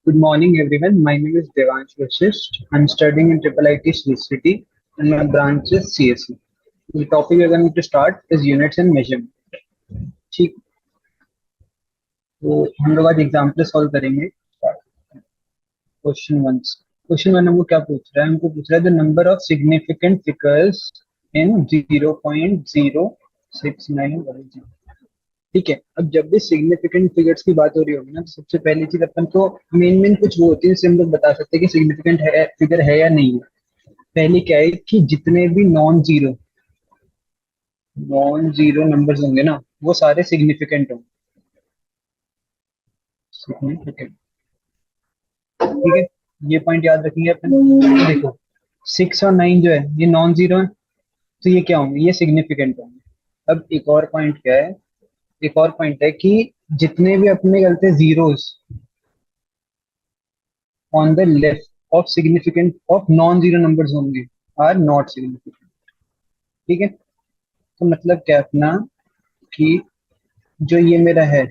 Good morning, everyone. My name is Devansh Vashisht. I'm studying in Triple IT Sri City, and my branch is CSE. The topic we're going to start is units and measurement. ठीक, तो हम लोग आज example solve करेंगे। Question one question one हमको क्या पूछ रहा है? हमको पूछ रहा है the number of significant figures in 0.0691। ठीक है, अब जब भी सिग्निफिकेंट फिगर्स की बात हो रही होगी ना, तो सबसे पहली चीज अपन को मेन कुछ वो होती है जिससे हम लोग बता सकते हैं कि सिग्निफिकेंट है फिगर है या नहीं है। पहली क्या है कि जितने भी नॉन जीरो नंबर्स होंगे ना, वो सारे सिग्निफिकेंट होंगे। सिग्निफिकेंट, ठीक है, ये पॉइंट याद रखेंगे अपन। तो देखो, 6 और 9 जो है ये नॉन जीरो है, तो ये क्या होंगे? ये सिग्निफिकेंट होंगे। अब एक और पॉइंट क्या है? एक और पॉइंट है कि जितने भी अपने गलते zeros on the left of significant of non zero numbers होंगे आर नॉट सिग्निफिकेंट। ठीक है, तो मतलब क्या है अपना कि जो ये मेरा है,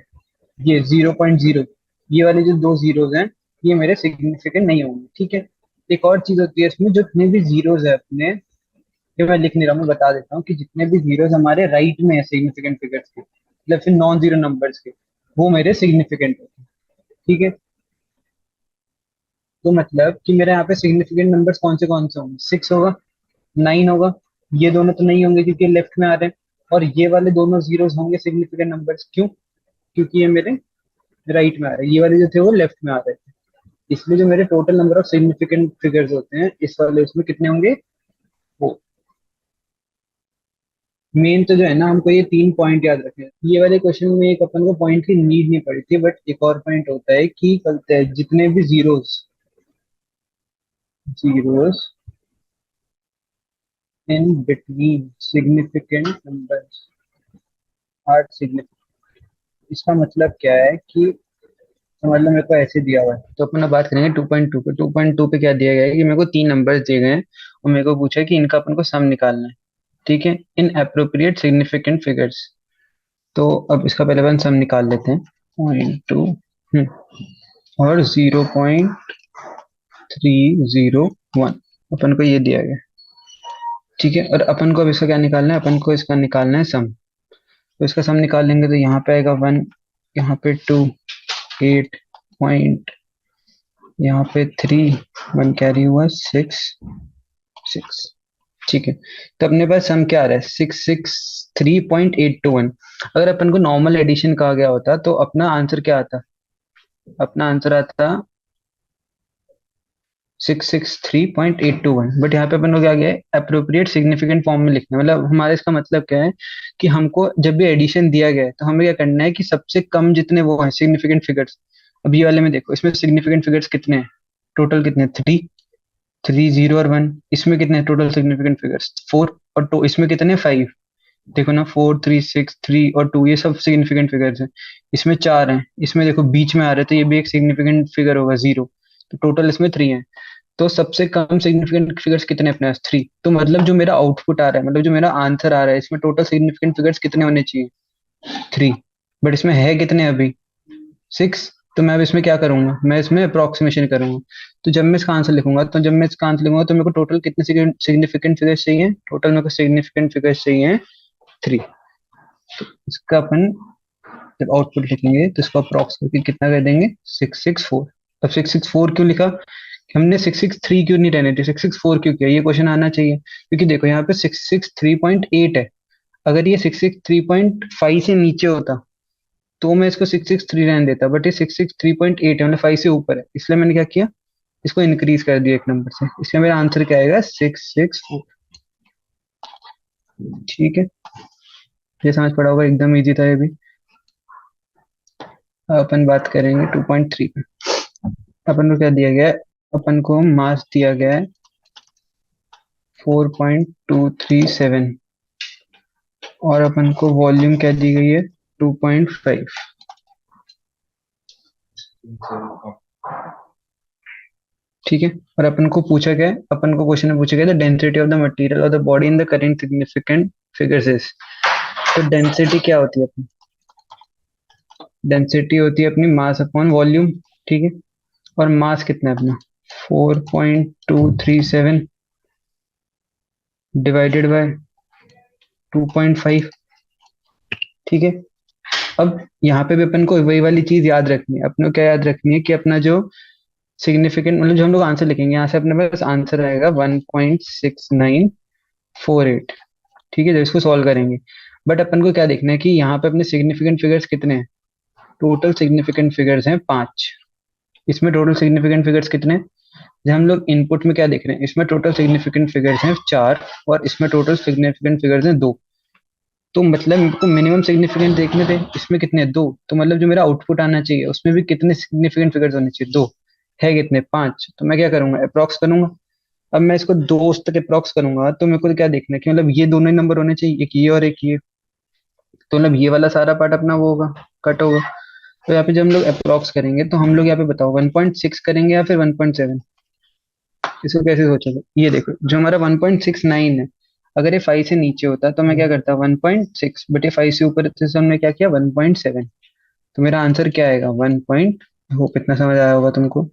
ये 0.0, ये वाले जो दो जीरोस हैं, ये मेरे सिग्निफिकेंट नहीं होंगे। ठीक है, एक और चीज होती है इसमें, जो जितने भी जीरोस है अपने, ये मैं लिख नहीं रहा, मैं बता देता हूँ कि जितने भी जीरोस हमारे राइट में है सिग्निफिकेंट फिगर्स के, मतलब फिर नॉन जीरो नंबर्स के, वो मेरे सिग्निफिकेंट होते हैं। ठीक है, तो मतलब कि मेरे यहाँ पे सिग्निफिकेंट नंबर्स कौन से होंगे? 6 होगा, 9 होगा। ये दोनों तो नहीं होंगे क्योंकि लेफ्ट में आ रहे हैं। और ये वाले दोनों जीरोस होंगे सिग्निफिकेंट नंबर्स, क्यों? क्योंकि ये मेरे राइट में आ रहे हैं, ये वाले जो थे वो लेफ्ट में आ रहे थे। इसलिए जो मेरे total number of significant figures होते हैं इस वाले उसमें कितने होंगे? वो मेन तो जो है ना, हमको ये 3 पॉइंट याद रखने हैं। ये वाले क्वेश्चन में एक अपन को पॉइंट की नीड नहीं पड़ी थी, बट एक और पॉइंट होता है कि कहते हैं जितने भी zeros in between significant numbers are significant. इसका मतलब क्या है कि तो मतलब मेरे को ऐसे दिया हुआ है, तो अपन अब बात करेंगे 2.2 पे। 2.2 पे क्या दिया गया है कि मेरे को तीन नंबर्स दिए गए हैं और मेरे को पूछा है कि इनका अपन को सम निकालना है। ठीक है, इन अप्रोप्रिएट सिग्निफिकेंट फिगर्स। तो अब इसका पहले अपन सम निकाल लेते हैं। 0.2 और 0.301 अपन को ये दिया गया। ठीक है, और अपन को अब इसका क्या निकालना है? अपन को इसका निकालना है सम। तो इसका सम निकाल लेंगे तो यहाँ पे आएगा 1, यहाँ पे 2, 8 यहाँ पे 3, 1 कैरी हुआ 6, 6। ठीक है, तो अपने पास सम क्या आ रहा है? 663.821। अगर अपन को नॉर्मल एडिशन कहा गया होता तो अपना आंसर क्या आता? अपना आंसर आता 663.821। बट यहाँ पे अपन को क्या गया है? अप्रोप्रिएट सिग्निफिकेंट फॉर्म में लिखना है। मतलब हमारे इसका मतलब क्या है कि हमको जब भी एडिशन दिया गया है तो हमें क्या करना है कि सबसे कम जितने वो है सिग्निफिकेंट फिगर्स। अब ये वाले में देखो, इसमें सिग्निफिकेंट फिगर्स कितने हैं? टोटल कितने? 3, 3, 0 और 1। इसमें कितने टोटल सिग्निफिकेंट फिगर्स? 4 और 2। इसमें कितने? 5। देखो ना, 4, 3, 6, 3 और 2, ये सब सिग्निफिकेंट फिगर्स हैं। इसमें 4 हैं, इसमें देखो बीच में आ रहे हैं, तो ये भी एक सिग्निफिकेंट फिगर होगा 0। तो टोटल इसमें 3 है। तो सबसे कम सिग्निफिकेंट फिगर्स कितने अपने पास? 3। तो मतलब जो मेरा आउटपुट आ रहा है, मतलब जो मेरा आंसर आ रहा है, इसमें टोटल सिग्निफिकेंट फिगर्स कितने होने चाहिए? 3। बट इसमें है कितने अभी? 6। तो मैं अब इसमें क्या करूंगा? मैं इसमें अप्रोक्सीमेशन करूंगा। तो जब मैं इसका आंसर लिखूंगा, तो जब मैं इसका आंसर लिखूंगा तो मेरे को टोटल कितने सिग्निफिकेंट फिगर्स चाहिए? टोटल मेरे को सिग्निफिकेंट फिगर्स चाहिए 3। तो इसका अपन जब आउटपुट लिखेंगे तो इसको अप्रोक्स करके कितना कर देंगे? 664। अब 664 क्यों लिखा? हमने 663 क्यों नहीं रहने दी? 664 क्यों किया? ये क्वेश्चन आना चाहिए, क्योंकि देखो यहाँ पे 663.8 है। अगर ये 663.5 से नीचे होता तो मैं इसको 663 रहने देता, बट ये 663.8 है, मतलब 5 से ऊपर है, इसलिए मैंने क्या किया? इसको इंक्रीज कर दिया एक नंबर से। इसलिए मेरा आंसर क्या आएगा? 664। ठीक है, ये समझ पड़ा होगा, एकदम इजी था ये भी। अब अपन बात करेंगे 2.3 पे। अपन को क्या दिया गया है? अपन को मास दिया गया है 4.237 और अपन को वॉल्यूम क्या दी गई है? 2.5। ठीक है, और अपन को पूछा गया है, अपन को क्वेश्चन में पूछा गया the density of the material of the body in the current significant figures is. तो डेंसिटी क्या होती है अपनी? डेंसिटी होती है अपनी मास अपॉन वॉल्यूम। ठीक है, और मास कितना है अपना 4.237 डिवाइडेड बाय 2.5। ठीक है। अब यहाँ पे भी अपन को वही वाली चीज याद रखनी है। अपने को क्या याद रखनी है कि अपना जो सिग्निफिकेंट मतलब जो हम लोग आंसर लिखेंगे यहाँ से अपने पास आंसर आएगा 1.6948। ठीक है, जब इसको सॉल्व करेंगे। बट अपन को क्या देखना है कि यहाँ पे अपने सिग्निफिकेंट फिगर्स कितने हैं। टोटल सिग्निफिकेंट फिगर्स हैं 5। इसमें टोटल सिग्निफिकेंट फिगर्स कितने हैं? जब हम लोग इनपुट में क्या देख रहे हैं, इसमें टोटल सिग्निफिकेंट फिगर्स हैं 4 और इसमें टोटल सिग्निफिकेंट फिगर्स हैं 2। तो मतलब मेरे को मिनिमम सिग्निफिकेंट देखने थे, इसमें कितने 2। तो मतलब जो मेरा आउटपुट आना चाहिए उसमें भी कितने सिग्निफिकेंट फिगर्स होने चाहिए 2। है कितने 5। तो मैं क्या करूंगा अप्रॉक्स करूंगा। अब मैं इसको 2 तक अप्रॉक्स करूंगा तो मेरे को क्या देखना है कि मतलब ये दोनों ही नंबर होने चाहिए, एक ये और एक ये। तो मतलब ये वाला सारा पार्ट अपना वो होगा, कट होगा। तो यहाँ पे जब हम लोग अप्रॉक्स करेंगे तो हम लोग यहाँ पे बताओ 1.6 करेंगे या फिर 1.7। इसको कैसे सोचोगे? ये देखो जो हमारा 1.69 है, अगर ये 5 से नीचे होता तो मैं क्या करता 1.6, बट ये 5 से ऊपर थे तो हमने क्या किया 1.7। तो मेरा आंसर क्या आएगा 1 पॉइंट। होप इतना समझ आया होगा तुमको।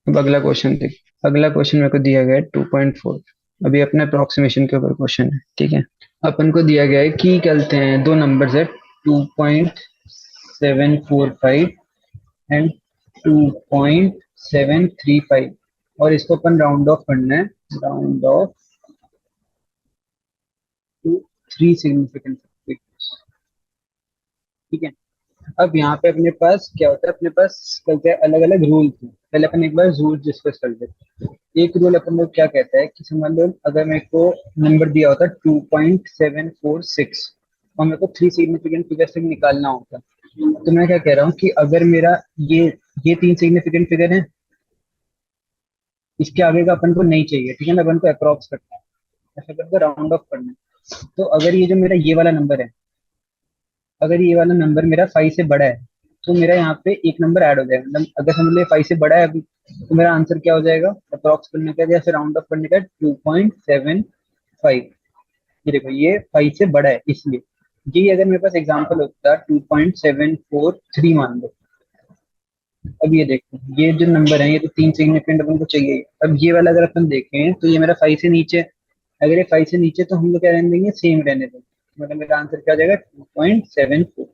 अब अगला क्वेश्चन देख। अगला क्वेश्चन मेरे को दिया गया है 2.4। अभी अपने अप्रोक्सीमेशन के ऊपर क्वेश्चन है। ठीक है। अपन को दिया गया है कि कहते हैं दो नंबर्स है 2.745 एंड 2.735 और इसको अपन राउंड ऑफ करना है, round off to three significant figures. ठीक है। अब यहाँ पे अपने पास क्या होता है, अपने पास कहते हैं अलग अलग रूल्स हैं। पहले अपन एक बार रूल डिस्कस कर लेते हैं। एक रूल अपन लोग क्या कहता है कि समझ लो अगर मेरे को नंबर दिया होता 2.746 और मेरे को थ्री सिग्निफिकेंट फिगर से निकालना होता, तो मैं क्या कह रहा हूँ कि अगर मेरा ये तीन सिग्निफिकेंट फिगर है, इसके आगे का अपन को नहीं चाहिए। ठीक है ना, अपन को अप्रॉक्स करना है, ऐसा करके राउंड ऑफ करना है। तो अगर ये जो मेरा ये वाला नंबर है, अगर ये वाला नंबर मेरा 5 से बड़ा है तो मेरा यहाँ पे एक नंबर ऐड हो जाएगा। मतलब अगर समझ लो 5 से बड़ा है अभी, तो मेरा आंसर क्या हो जाएगा अप्रॉक्स करने का या फिर राउंड ऑफ करने का 2.75। ये देखो ये 5 से बड़ा है इसलिए। यही अगर मेरे पास एग्जाम्पल होता 2.743 मान लो। अब ये देखो ये जो नंबर है ये तो तीन सिग्निफिकेंट अपन को चाहिए। अब ये वाला अगर अपन देखें तो ये मेरा 5 से नीचे है। अगर ये 5 से नीचे तो हम लोग क्या रहने देंगे, सेम रहने देंगे। मतलब मेरा आंसर क्या हो जाएगा 2.74।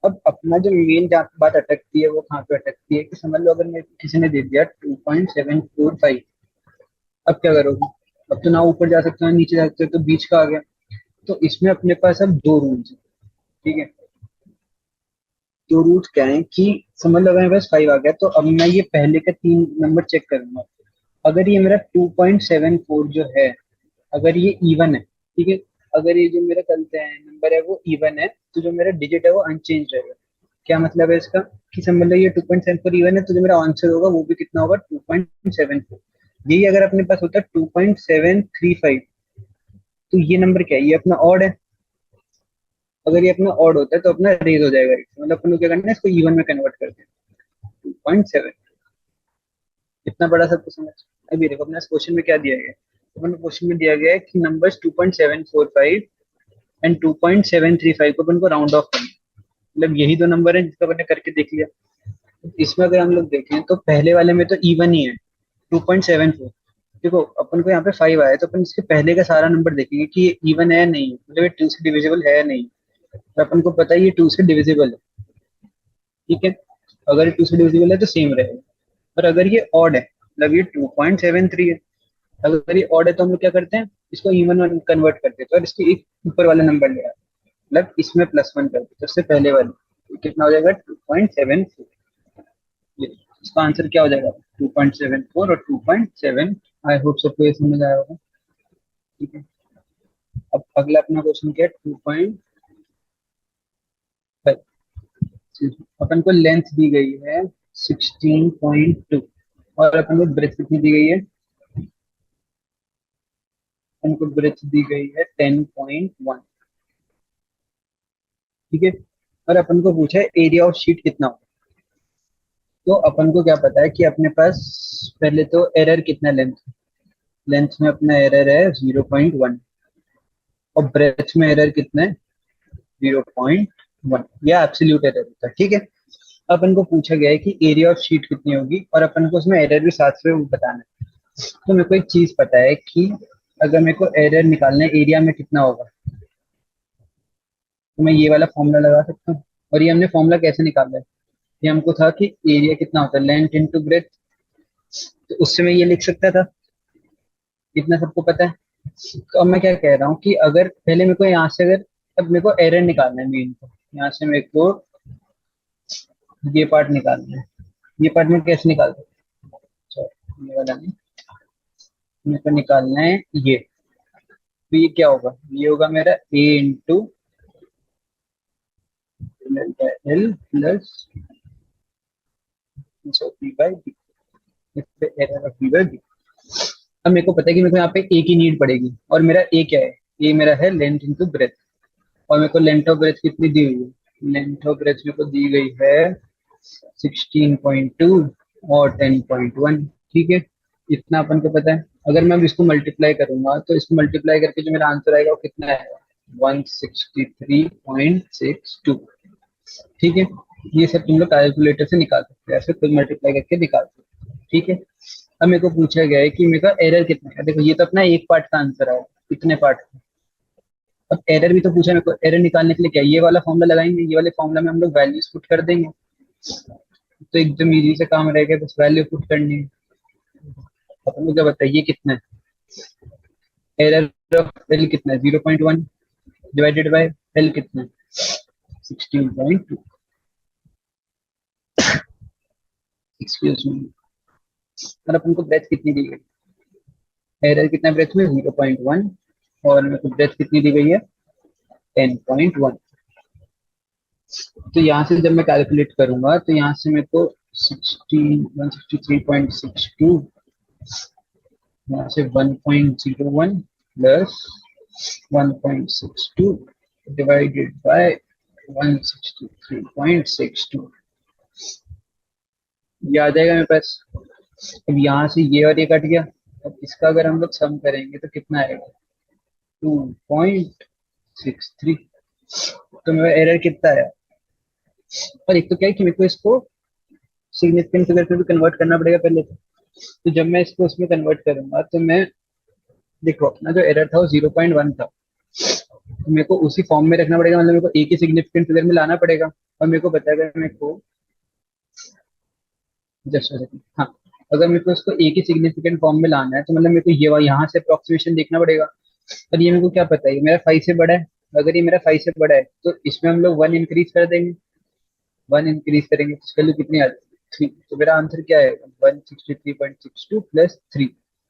अब अपना जो मेन बात अटकती है वो कहाँ पे अटकती है कि समझ लो अगर मैं किसी ने दे दिया 2.745, अब क्या करोगे? अब तो ना ऊपर जा सकते हो ना नीचे जा सकते हो, तो बीच का आ गया। तो इसमें अपने पास अब दो रूल्स है। ठीक है। दो रूल्स क्या है कि समझ लो अगर मेरे पास 5 आ गया तो अब मैं ये पहले का तीन नंबर चेक करूंगा। अगर ये मेरा 2.74 जो है, अगर ये इवन है, ठीक है, अगर ये जो मेरा चलते हैं नंबर है वो इवन है, तो जो मेरा डिजिट है वो अनचेंज रहेगा। क्या मतलब है इसका कि समझ लो ये 2.74 इवन है तो जो मेरा आंसर होगा वो भी कितना होगा 2.74। यही अगर अपने पास होता 2.735 तो ये नंबर क्या है, ये अपना ऑड है। अगर ये अपना ऑड होता है तो अपना रेज हो जाएगा। मतलब अपन को क्या करना है, इसको इवन में कन्वर्ट करते हैं 2.7। इतना बड़ा सब कुछ समझ। अभी देखो अपने क्वेश्चन में क्या दिया गया है। अपन क्वेश्चन में दिया गया है कि नंबर्स 2.745 एंड 2.735 को अपन को राउंड ऑफ करना है। मतलब यही दो नंबर है जिसका अपन ने करके देख लिया। इसमें अगर हम लोग देखें तो पहले वाले में तो इवन ही है 2.74। देखो अपन को यहाँ पे 5 आया तो अपन इसके पहले का सारा नंबर देखेंगे कि ये इवन है या नहीं, मतलब ये 2 से डिविजिबल है या नहीं। तो अपन को पता है ये 2 से डिविजिबल है। ठीक है। अगर ये 2 से डिविजिबल है तो सेम रहेगा। पर अगर ये ऑड है, मतलब ये 2.73 है, अगर ये ऑड है तो हम लोग क्या करते हैं, इसको इवन में कन्वर्ट करते हैं। तो इसके एक ऊपर वाला नंबर ले आते हैं, मतलब इसमें +1 करते हैं तो इससे पहले वाले तो कितना हो जाएगा 2.74। इसका आंसर क्या हो जाएगा 2.74 और 2.7। आई होप सबको ये समझ आया होगा। ठीक है। अब अगला अपना क्वेश्चन क्या है 2.5। अपन को लेंथ दी गई है 16.2 और अपन को ब्रेथ कितनी दी गई है, अपन को ब्रेथ दी गई है 10.1। ठीक है। और अपन को पूछा है एरिया ऑफ शीट कितना हो। तो अपन को क्या पता है कि अपने पास पहले तो एरर कितना लेंथ, लेंथ में अपना एरर है 0.1 और ब्रेथ में एरर कितना है 0.1। यह एब्सोल्यूट एरर होता है। ठीक है। अपन को पूछा गया है कि एरिया ऑफ शीट कितनी होगी और अपन को उसमें एरर भी साथ में बताना है। तो मेरे को एक चीज पता है कि अगर मेरे को एरर निकालना है एरिया में कितना होगा, तो मैं ये वाला फॉर्मूला लगा सकता हूँ। और ये हमने फॉर्मूला कैसे निकाला है, ये हमको था कि एरिया कितना होता है लेंथ इनटू ब्रेथ, तो उससे मैं ये लिख सकता था। इतना सबको पता है। तो अब मैं क्या कह रहा हूँ कि अगर पहले मेरे को यहाँ से अगर, अब मेरे को एरर निकालना है मेन को, यहाँ से मेरे को ये पार्ट निकालना है। ये पार्ट में कैसे निकालते हैं, ये वाला नहीं, मेरे को निकालना है ये। तो ये क्या होगा, ये होगा मेरा a into l plus b by d, इस पे error of b by d. अब मेरे को पता है कि मेरे को यहाँ पे ए की नीड पड़ेगी और मेरा ए क्या है, ए मेरा है लेंथ इंटू ब्रेथ। और मेरे को लेंथ ऑफ ब्रेथ कितनी दी हुई है, लेंथ ऑफ ब्रेथ मेरे को दी गई है 16.2 और 10.1। ठीक है, इतना अपन को पता है। अगर मैं अब इसको मल्टीप्लाई करूंगा तो इसको मल्टीप्लाई करके जो मेरा आंसर आएगा वो कितना है, 163.62। ठीक है, ये सब तुम लोग कैलकुलेटर से निकाल सकते हो, ऐसे खुद मल्टीप्लाई करके निकाल सकते हो। ठीक है, अब मेरे को पूछा गया है कि मेरे का एरर कितना है। देखो ये तो अपना एक पार्ट का आंसर है, कितने पार्ट का। अब एरर भी तो पूछा मेरे को, एरर निकालने के लिए क्या ये वाला फॉर्मूला लगाएंगे, ये वाले फॉर्मूला में हम लोग वैल्यूज पुट कर देंगे, तो एकदम इजी से काम रहेगा, बस वैल्यू पुट करनी है। अपन मुझे बताइए कितना है एरर ऑफ एल, कितना है 0.1 डिवाइडेड बाय एल कितना है 16.2। एक्सक्यूज मी, और अपन को ब्रेथ कितनी दी गई, एरर कितना ब्रेथ में 0.1 और मेरे को ब्रेथ कितनी दी गई है 10.1। तो यहाँ से जब मैं कैलकुलेट करूंगा तो यहाँ से मेरे को 163.62, यहाँ से 1.01 प्लस 1.62 डिवाइडेड बाय 163.62, ये आ जाएगा मेरे पास। अब यहाँ से ये और ये कट गया, अब इसका अगर हम लोग सम करेंगे तो कितना आएगा 2.63। तो मेरा एरर कितना है, और एक तो क्या है कि मेरे को इसको सिग्निफिकेंट फिगर पे भी कन्वर्ट करना पड़ेगा पहले तो जब मैं इसको उसमें कन्वर्ट करूंगा तो मैं, देखो अपना जो एरर था वो 0.1 था, तो मेरे को उसी फॉर्म में रखना पड़ेगा, मतलब मेरे को एक ही सिग्निफिकेंट फिगर में लाना पड़ेगा। और मेरे को बताया मेरे को जस्ट हाँ, अगर मेरे को इसको एक ही सिग्निफिकेंट फॉर्म में लाना है तो मतलब मेरे को ये यहाँ से अप्रोक्सीमेशन देखना पड़ेगा। और ये मेरे को क्या पता है, ये मेरा 5 से बड़ा है। अगर ये मेरा 5 से बड़ा है तो इसमें हम लोग 1 इंक्रीज कर देंगे, 1 इंक्रीज करेंगे तो वैल्यू कितनी आ जाएगी 3। तो मेरा आंसर क्या है 163.62 प्लस 3।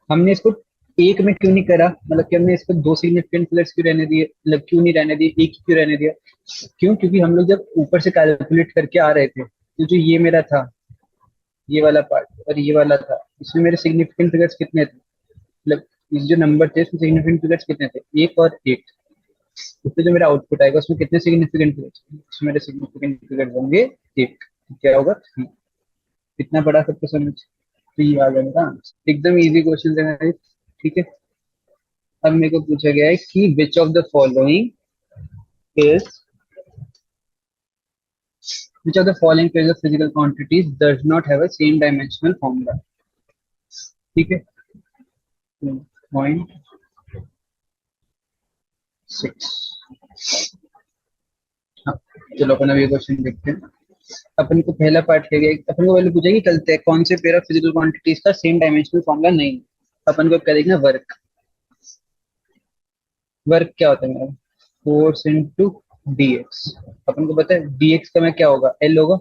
हमने इसको एक में क्यों नहीं करा, मतलब कि हमने इसको दो सिग्निफिकेंट फिगर्स क्यों रहने दिए, मतलब क्यों नहीं रहने दिए, एक ही क्यों रहने दिया। क्यों, क्योंकि हम लोग जब ऊपर से कैलकुलेट करके आ रहे थे तो जो ये मेरा था, ये वाला पार्ट और ये वाला था, इसमें मेरे सिग्निफिकेंट फिगर्स कितने थे, मतलब इस जो नंबर थे इसमें सिग्निफिकेंट फिगर्स कितने थे, एक और एक। उससे जो मेरा आउटपुट आएगा उसमें कितने सिग्निफिकेंट फिगर्स, उसमें मेरे सिग्निफिकेंट फिगर्स होंगे एक, तो क्या होगा 3। कितना बड़ा सबको समझ, तो ये आ गया मेरा आंसर। एकदम इजी क्वेश्चन है guys, ठीक है। अब मेरे को पूछा गया है कि which of the following is, which of the following pairs of physical quantities does not have a same dimensional formula। ठीक है, 0.6। हाँ, चलो अपन अब ये क्वेश्चन देखते हैं। अपन को पहला पार्ट क्या गया, अपन को पहले पूछा कि चलते हैं कौन से पेयर ऑफ फिजिकल क्वांटिटीज का सेम डायमेंशनल फॉर्मूला नहीं है। अपन को क्या देखना, वर्क। वर्क क्या होता है मेरा, फोर्स इंटू डीएक्स। अपन को पता है डीएक्स का मैं क्या होगा, एल होगा,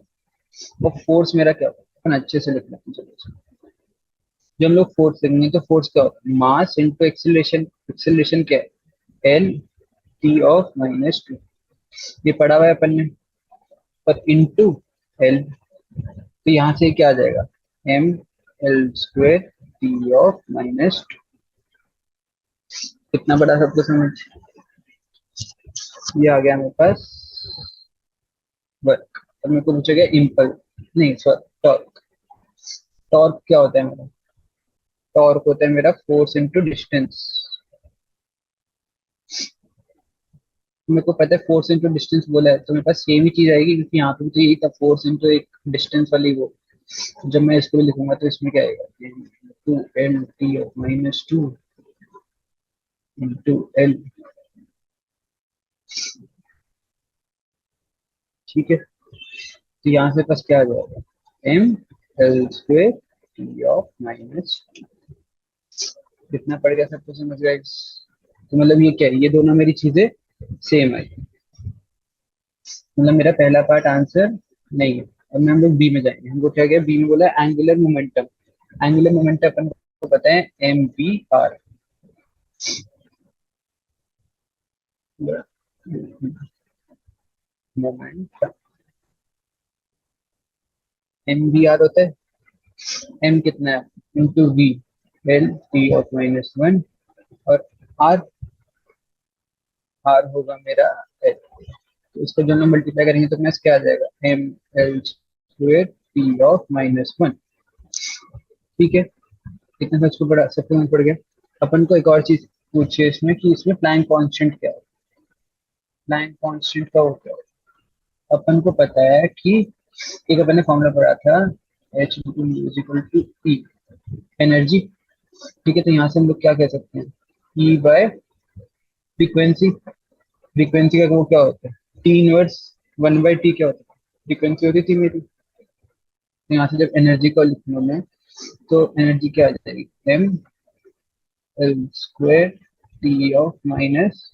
और फोर्स मेरा क्या होगा, अपन अच्छे से लिख लेते हैं। चलो जब हम लोग फोर्स लिखेंगे तो फोर्स क्या होता है, मास इंटू एक्सेलरेशन। एक्सेलरेशन क्या है, एल टी ऑफ -2, ये पढ़ा हुआ है अपन ने। और इंटू एल, तो यहाँ से क्या आ जाएगा, M L square T of -2। कितना बड़ा सबको समझ, ये आ गया मेरे पास वर्क। अब मेरे को पूछा गया इम्पल्स, नहीं सॉरी टॉर्क। टॉर्क क्या होता है मेरा, टॉर्क होता है मेरा फोर्स इंटू डिस्टेंस। मेरे को पता है फोर्स इंटू डिस्टेंस बोला है, तो मेरे पास सेम ही चीज आएगी, क्योंकि यहाँ पे भी तो यही था, फोर्स इंटू एक डिस्टेंस वाली वो। तो जब मैं इसको भी लिखूंगा तो इसमें क्या आएगा, two L T of minus two into L. ठीक है, तो यहाँ से पास क्या आ जाएगा, M L square T of minus, कितना पड़ गया सबको समझ गया। तो मतलब ये क्या है, ये दोनों मेरी चीजें सेम है, मतलब मेरा पहला पार्ट आंसर नहीं है। अब हम लोग बी में जाएंगे, हमको क्या गया, बी में बोला एंगुलर मोमेंटम। एंगुलर मोमेंटम अपन को पता है M P R, momentum M V R होता है। एम कितना है, into V L T of minus one, और आर, आर होगा मेरा एल। तो इसको जो हम मल्टीप्लाई करेंगे तो अपने क्या आ जाएगा, M L square T of minus one. ठीक है, कितना सा इसको पड़ा, सबको समझ पड़ गया। अपन को एक और चीज पूछिए इसमें कि इसमें प्लैंक कांस्टेंट क्या है। प्लैंक कांस्टेंट का वो क्या है, अपन को पता है कि एक अपन ने फॉर्मूला पढ़ा था, H is equal to E, energy. ठीक है, तो यहाँ से हम लोग क्या कह सकते हैं, ई बाय फ्रीक्वेंसी। फ्रीक्वेंसी का वो क्या होता है, T inverse one by T क्या होता है, फ्रीक्वेंसी होती थी मेरी। तो यहाँ से जब एनर्जी को लिखूंगा मैं, तो एनर्जी क्या आ जाएगी, M L square T of minus,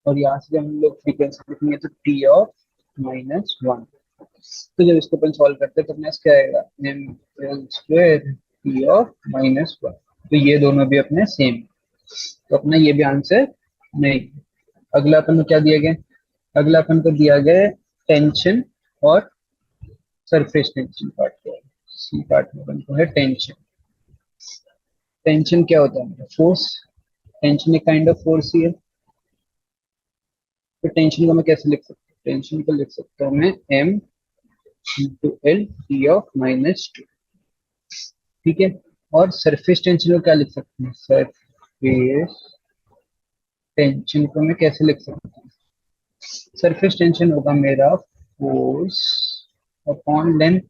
और यहाँ से जब हम लोग फ्रीक्वेंसी लिखेंगे तो टी ऑफ माइनस वन। तो जब इसको अपन सॉल्व करते हैं तो अपने पास क्या आएगा, M L square T of minus one. तो ये दोनों भी अपने सेम, तो अपना ये भी आंसर नहीं। अगला अपन को क्या दिया गया, अगला अपन को दिया गया टेंशन और सरफेस टेंशन पार्ट क्या है, सी पार्ट में अपन को है टेंशन। टेंशन क्या होता है, फोर्स। टेंशन एक काइंड ऑफ फोर्स ही है। तो टेंशन को मैं कैसे लिख सकता हूँ, टेंशन को लिख सकता हूँ मैं M into L T of minus two. ठीक है, और सरफेस टेंशन को क्या लिख सकते हैं, सरफेस टेंशन को मैं कैसे लिख सकता हूँ, सरफेस टेंशन होगा मेरा फोर्स अपॉन लेंथ।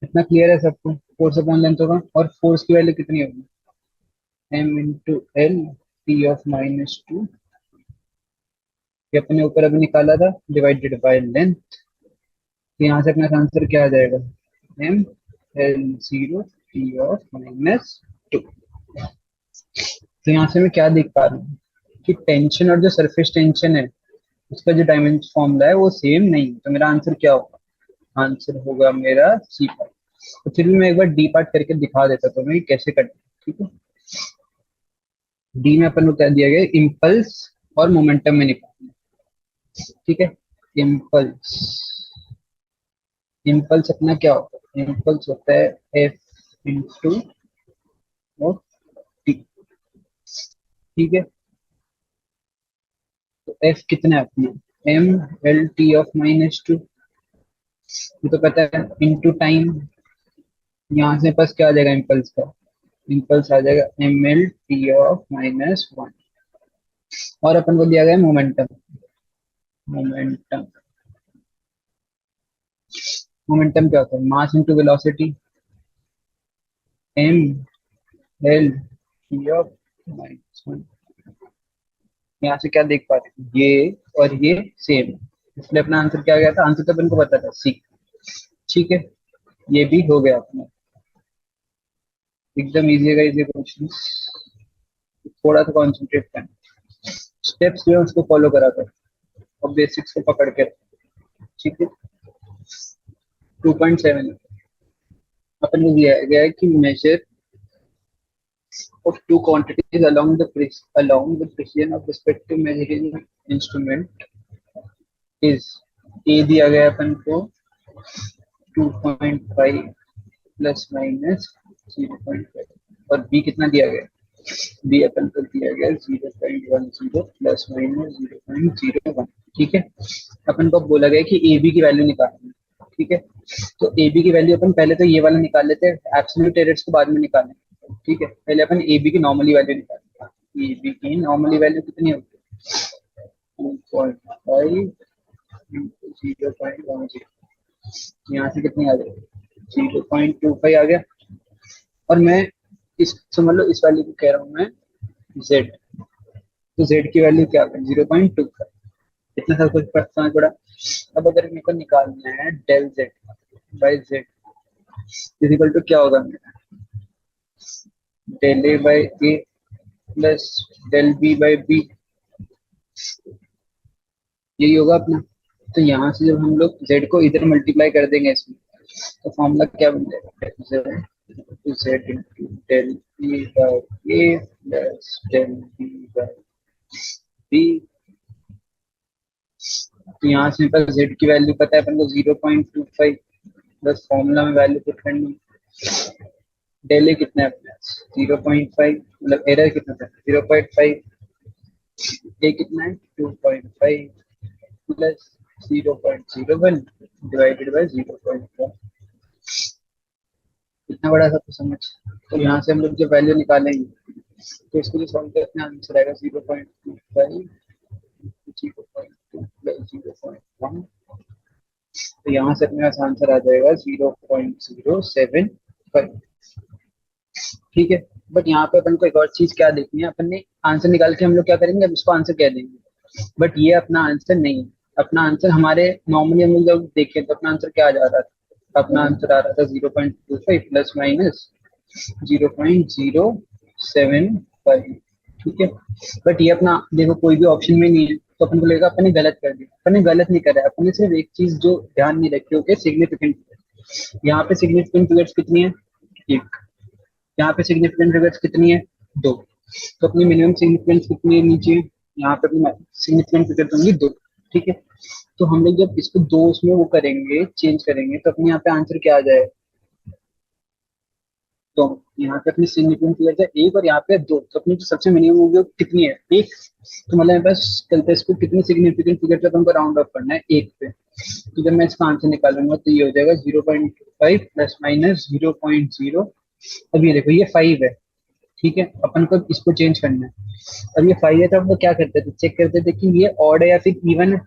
इतना क्लियर है सबको, फोर्स अपॉन लेंथ होगा, और फोर्स की वैल्यू कितनी होगी, M into L T of minus two, ये अपने ऊपर अभी निकाला था, डिवाइडेड बाय लेंथ। तो यहाँ से अपना आंसर क्या आ जाएगा, M L zero T of minus two. तो यहाँ से मैं क्या देख पा रहा हूँ कि टेंशन और जो सरफेस टेंशन है उसका जो डायमेंशन फॉर्मूला है वो सेम नहीं है। तो मेरा आंसर क्या होगा, आंसर होगा मेरा सी पार्ट। तो फिर भी मैं एक बार डी पार्ट करके दिखा देता तो मैं कैसे करता। ठीक है, डी में अपन को क्या दिया गया, इम्पल्स और मोमेंटम में निकालना। ठीक है, इम्पल्स, इम्पल्स अपना क्या होता है, इम्पल्स होता है एफ इंटू टी। ठीक है, तो एफ कितना है अपना, M L T of minus two, ये तो पता है, इंटू टाइम। यहाँ से पास क्या आ जाएगा इम्पल्स का, इम्पल्स आ जाएगा M L T of minus one. और अपन को दिया गया मोमेंटम, मोमेंटम, मोमेंटम क्या होता है, mass into velocity, M L T of minus one. यहाँ से क्या देख पा रहे हैं, ये और ये सेम, इसलिए अपना आंसर क्या गया था, आंसर तो अपन को पता था सी। ठीक है, ये भी हो गया अपना, एकदम इजी है ये क्वेश्चन, थोड़ा सा कॉन्सेंट्रेट करना, स्टेप्स जो है उसको फॉलो करा कर और बेसिक्स को पकड़ के। ठीक है, 2.7 अपन को दिया गया है कि major of two quantities along the precision of respective measuring instrument is, ए दिया गया अपन को 2.5 प्लस माइनस 0.5, और बी कितना दिया गया, बी अपन को दिया गया 0.10 प्लस माइनस 0.01। ठीक है, अपन को बोला गया कि ए बी की वैल्यू निकालनी है। ठीक है, तो ए बी की वैल्यू अपन पहले तो ये वाला निकाल लेते हैं, एब्सोल्यूट एरर्स को बाद में निकालें। ठीक है, पहले अपन ए बी की नॉर्मली वैल्यू निकालें। ए बी की नॉर्मली वैल्यू कितनी होती है? 2.5 इंटू 0.10। यहाँ से कितनी आ जाएगी? 0.25 आ गया। और मैं इस समझ लो इस वैल्यू को कह रहा हूँ मैं z। तो z की वैल्यू क्या है? 0.25। इतना सब कुछ समझ पड़ा। अब अगर मेरे को निकालना है del z by z is equal to क्या होगा मेरा? Del A by A plus del B by B, यही होगा अपना। तो यहाँ से जब हम लोग z को इधर मल्टीप्लाई कर देंगे इसमें, तो फॉर्मूला क्या बन जाएगा? z into del A by A plus del B by B. तो यहाँ से मेरे पास z की वैल्यू पता है अपन को 0.25, बस फॉर्मूला में वैल्यू पुट करनी है। डेल ए कितना है अपने पास? 0.5, मतलब एरर कितना था? 0.5। ए कितना है? 2.5 प्लस 0.01 डिवाइडेड बाय 0.1। इतना बड़ा सब कुछ समझ। तो यहाँ से हम लोग जब वैल्यू निकालेंगे तो इसको जो सॉल्व करते हैं आंसर आएगा 0.25 0.2 प्लस 0.1। तो यहाँ से अपने पास आंसर आ जाएगा 0.075। ठीक है। बट यहाँ पे अपन को एक और चीज क्या देखनी है, अपन ने आंसर निकाल के हम लोग क्या करेंगे, अब इसको आंसर कह देंगे। बट ये अपना आंसर नहीं है। अपना आंसर हमारे नॉर्मली हम लोग जब देखें तो अपना आंसर क्या आ जा रहा था? अपना आंसर आ रहा था 0.25 प्लस माइनस 0.075। ठीक है। बट ये अपना देखो कोई भी ऑप्शन में नहीं है, तो अपन को लगेगा अपन ने गलत कर दिया। अपन ने गलत नहीं करा है, अपन ने सिर्फ एक चीज जो ध्यान नहीं रखी होगी, सिग्निफिकेंट। यहाँ पे सिग्निफिकेंट फिगर्स कितनी है? एक। यहाँ पे सिग्निफिकेंट फिगर्स कितनी है? दो। तो अपनी मिनिमम सिग्निफिकेंस कितनी है नीचे? यहाँ पे अपनी सिग्निफिकेंट फिगर्स होंगी दो। ठीक है। तो हम लोग जब इसको दो उसमें वो करेंगे, चेंज करेंगे, तो अपने यहाँ पे आंसर क्या आ जाएगा? तो यहाँ पे अपनी सिग्निफिकेंट फिगर्स है एक और यहाँ पे दो, तो अपनी जो सबसे मिनिमम होगी वो कितनी है? एक। तो मतलब मेरे पास चलते इसको कितनी सिग्निफिकेंट फिगर पे हमको राउंड ऑफ करना है? एक पे। तो जब मैं इसका आंसर निकालूंगा तो ये हो जाएगा 0.5 प्लस माइनस 0.0। अब ये देखो ये 5 है। ठीक है। अपन को इसको चेंज करना है। अब ये 5 है तो हम लोग क्या करते थे? चेक करते थे कि ये ऑड है या फिर इवन है।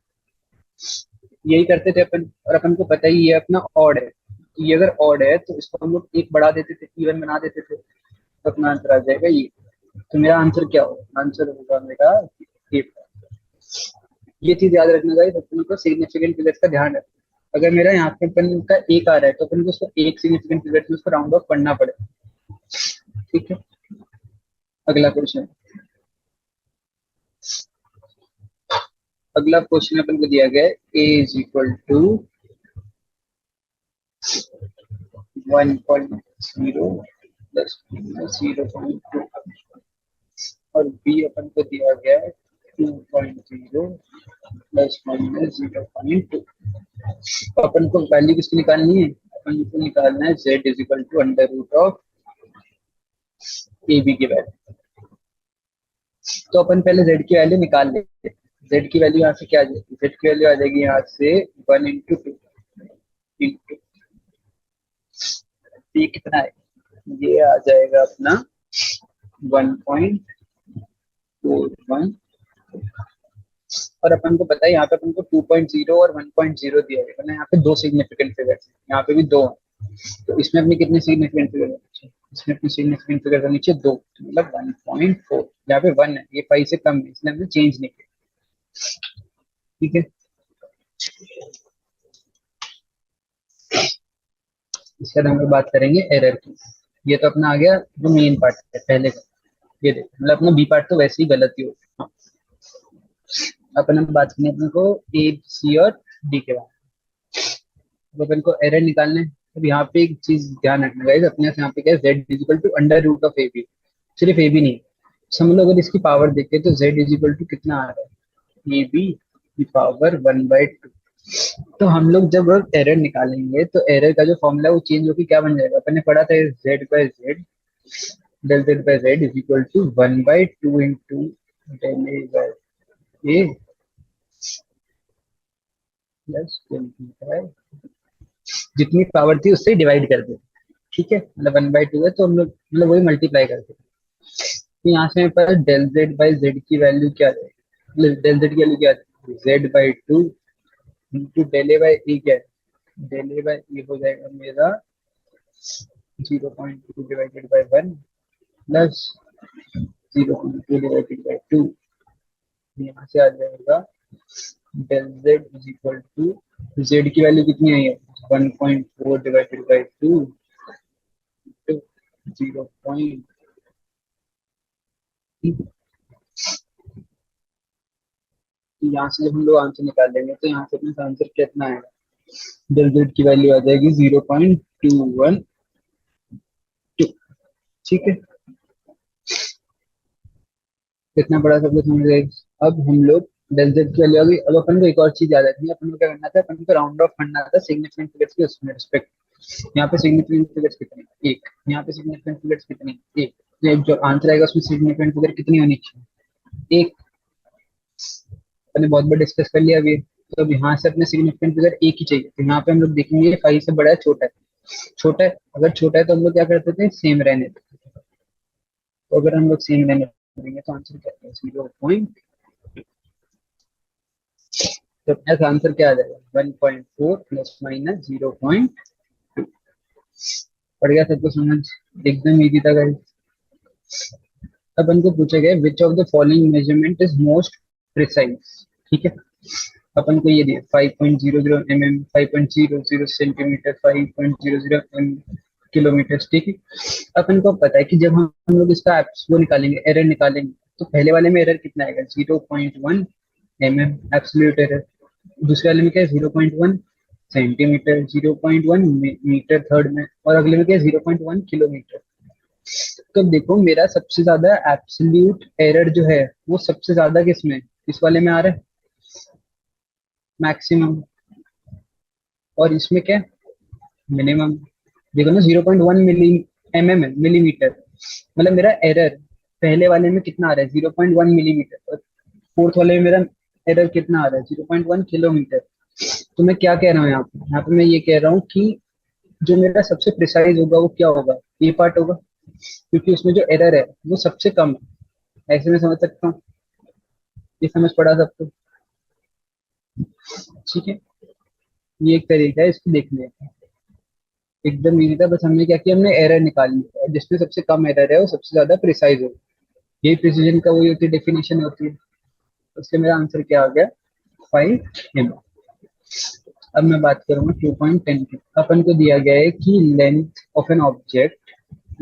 यही करते थे अपन। और अपन को पता ही ये अपना ऑड है, तो ये अगर ऑड है तो इसको हम लोग एक बढ़ा देते थे, इवन बना देते थे, तो अपना आंसर आ जाएगा ये। तो मेरा आंसर क्या होगा? आंसर होगा मेरा ये। ये चीज याद रखना गाइस, अपन को सिग्निफिकेंट फिगर्स का ध्यान रखना। अगर मेरा यहाँ पे अपन का एक आ रहा है तो अपन को उसको एक सिग्निफिकेंट फिगर में उसको राउंड ऑफ करना पड़ेगा। ठीक है। अगला क्वेश्चन। अगला क्वेश्चन अपन को दिया गया है a is equal to 1.0 plus 0.2 और b अपन को दिया गया है 2.0 प्लस माइनस 0.2। अपन को वैल्यू किसकी निकालनी है? अपन को निकालना है z is equal to under root of A B की वैल्यू। तो अपन पहले z की वैल्यू निकाल लेते हैं। z की वैल्यू यहाँ से क्या आ जाएगी? z की वैल्यू आ जाएगी यहाँ से 1 इंटू 2 इंटू ये कितना है? ये आ जाएगा अपना 1.41। और अपन को पता है यहाँ पे अपन को 2.0 और 1.0 दिया गया है ना। यहाँ पे दो सिग्निफिकेंट फिगर्स हैं, यहाँ पे भी दो हैं। तो इसमें अपनी कितनी सिग्निफिकेंट फिगर है? इसमें अपनी सिग्निफिकेंट फिगर है नीचे दो, तो मतलब 1.4। यहाँ पे 1 है, ये 5 से कम है, इसलिए हमने चेंज नहीं किया। ठीक है। इसके बाद हम लोग बात करेंगे एरर की। ये तो अपना आ गया जो मेन पार्ट है पहले का। ये देखो मतलब अपना बी पार्ट तो वैसे ही गलत ही होगा। हाँ। अपन हम बात करें अपन को ए सी और डी के बारे में। तो अपन को एरर निकालना है। अब यहाँ पे एक चीज ध्यान रखना गाइस, अपने यहाँ पे क्या है? z is equal to under root of A B. सिर्फ ए बी नहीं, समझ लो अगर इसकी पावर देखें तो z इजिकल टू कितना आ रहा है? ए बी की पावर 1/2। तो हम लोग जब एरर निकालेंगे तो एरर का जो फॉर्मूला वो चेंज होकर क्या बन जाएगा? अपन ने पढ़ा था z by Z del Z by Z is equal to 1/2 into del A by A plus del B by जितनी पावर थी उससे डिवाइड कर दे। ठीक है। मतलब 1/2 है तो हम लोग मतलब वही मल्टीप्लाई करते हैं। तो यहाँ से मेरे पास डेल जेड बाई जेड की वैल्यू क्या आ जाएगी, मतलब डेल जेड की वैल्यू क्या आ जाएगी, z by two into del A by a क्या है, डेल ए बाई ए हो जाएगा मेरा 0.2 divided by one plus 0.2 divided by two. यहाँ से आ जाएगा del Z is equal to Z की वैल्यू कितनी आई है 1.4 डिवाइडेड बाई टू 0. यहाँ से जब हम लोग आंसर निकालेंगे तो यहाँ से अपना आंसर कितना आएगा, डेल जेड की वैल्यू आ जाएगी 0.212। ठीक है, कितना बड़ा सब कुछ समझ गए। अब हम लोग डेल जेड की वैल्यू आ गई, अब अपन को एक और चीज याद आती है, अपन को क्या करना था, अपन को राउंड ऑफ करना था सिग्निफिकेंट फिगर्स के उसमें रिस्पेक्ट। यहाँ पे सिग्निफिकेंट फिगर्स कितनी, एक, यहाँ पे सिग्निफिकेंट फिगर्स कितनी, एक, तो एक जो आंसर आएगा उसमें सिग्निफिकेंट फिगर कितनी होनी चाहिए, एक। अपने बहुत बार डिस्कस कर लिया अभी। तो अब यहाँ से अपने सिग्निफिकेंट फिगर एक ही चाहिए, तो यहाँ पे हम लोग देखेंगे 5 से बड़ा है छोटा है, छोटा है, अगर छोटा है तो हम लोग क्या करते थे, सेम रहने देते थे। तो अगर हम लोग सेम रहने देंगे तो आंसर क्या है 0. तो अपना आंसर क्या आ जाएगा 1.4 प्लस माइनस 0.2। पड़ गया सबको समझ, एकदम इजी था गाइस। अब उनको पूछा गया which of the following measurement is most precise. ठीक है, अपन को ये दिया 5.00 mm, 5.00 सेंटीमीटर, 5.00 किलोमीटर। ठीक है, अपन को पता है कि जब हम लोग इसका वो निकालेंगे, एरर निकालेंगे, तो पहले वाले में एरर कितना आएगा 0.1 mm एब्सोल्यूट एरर, दूसरे वाले में क्या है 0.1 सेंटीमीटर, 0.1 मीटर थर्ड में, और अगले में क्या है 0.1 किलोमीटर। तो देखो मेरा सबसे ज्यादा एब्सोल्यूट एरर जो है वो सबसे ज्यादा किसमें, इस वाले में आ रहा है मैक्सिमम, और इसमें क्या मिनिमम। देखो ना 0.1 मिली एम एम मिलीमीटर, मतलब मेरा एरर पहले वाले में कितना आ रहा है 0.1 मिलीमीटर, और फोर्थ वाले में मेरा एरर कितना आ रहा है 0.1 किलोमीटर। तो मैं क्या कह रहा हूँ यहाँ पे मैं ये कह रहा हूँ कि जो मेरा सबसे प्रिसाइज होगा वो क्या होगा, ये पार्ट होगा, क्योंकि उसमें जो एरर है वो सबसे कम है। ऐसे में समझ सकता हूँ, ये समझ पड़ा सबको। ठीक है, ये एक तरीका है इसको देखने का, एकदम इजी था, बस हमने क्या किया, हमने एरर निकाल लिया, जिसमें सबसे कम एरर है वो सबसे ज्यादा प्रिसाइज हो। यही प्रिसीजन का वही होती है, डेफिनेशन होती है। उससे मेरा आंसर क्या आ गया 5 m। अब मैं बात करूंगा 2.10 की। अपन को दिया गया है कि length of an object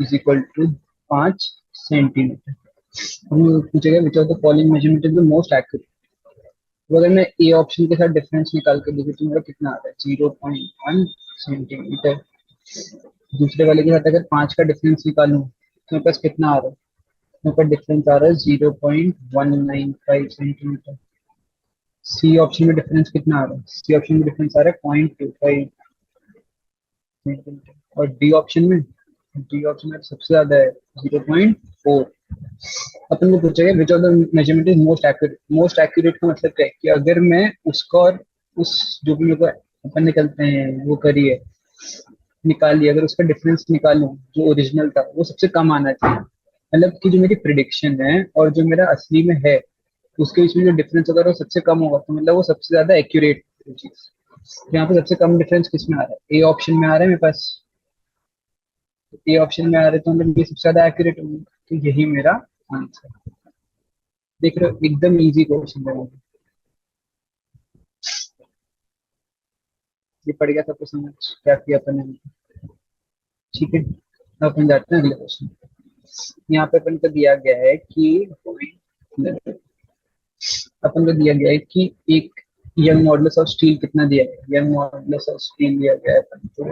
is equal to 5 centimetre. हम लोग पूछेगा which of the following measurement is the most accurate. तो अगर मैं ए ऑप्शन के साथ डिफरेंस निकाल के देखूँ तो मेरा कितना आ रहा है 0.1 सेंटीमीटर, दूसरे वाले के साथ अगर 5 का डिफरेंस निकालूं तो मेरे पास कितना आ रहा है, मेरे पास डिफरेंस आ रहा है 0.195 सेंटीमीटर। सी ऑप्शन में डिफरेंस कितना आ रहा है, सी ऑप्शन में डिफरेंस आ रहा है 0.25 सेंटीमीटर, और डी ऑप्शन में सबसे ज्यादा है 0.4। अपन को पूछा गया which of the measurement is most accurate. Most accurate का मतलब क्या है कि अगर मैं उसका और उस जो भी मेरे को अपन निकलते हैं वो करिए निकालिए, अगर उसका डिफरेंस निकालूं जो ओरिजिनल था वो सबसे कम आना चाहिए, मतलब कि जो मेरी प्रिडिक्शन है और जो मेरा असली में है उसके बीच में जो डिफरेंस अगर वो सबसे कम होगा तो मतलब वो सबसे ज्यादा एक्यूरेट चीज। तो यहाँ पे सबसे कम डिफरेंस किस में आ रहा है, ए ऑप्शन में आ रहा है मेरे पास, ए ऑप्शन में आ रहा है तो मतलब ये सबसे ज्यादा एक्यूरेट होगी, तो यही मेरा आंसर। देख रहे हो एकदम इजी क्वेश्चन है, ये पड़ गया सबको समझ क्या किया अपन ने। ठीक है, अब अपन जाते हैं अगले क्वेश्चन। यहाँ पे अपन को दिया गया है कि अपन को दिया गया है कि एक यंग मॉडुलस ऑफ स्टील कितना दिया है, यंग मॉडुलस ऑफ स्टील दिया गया है अपन को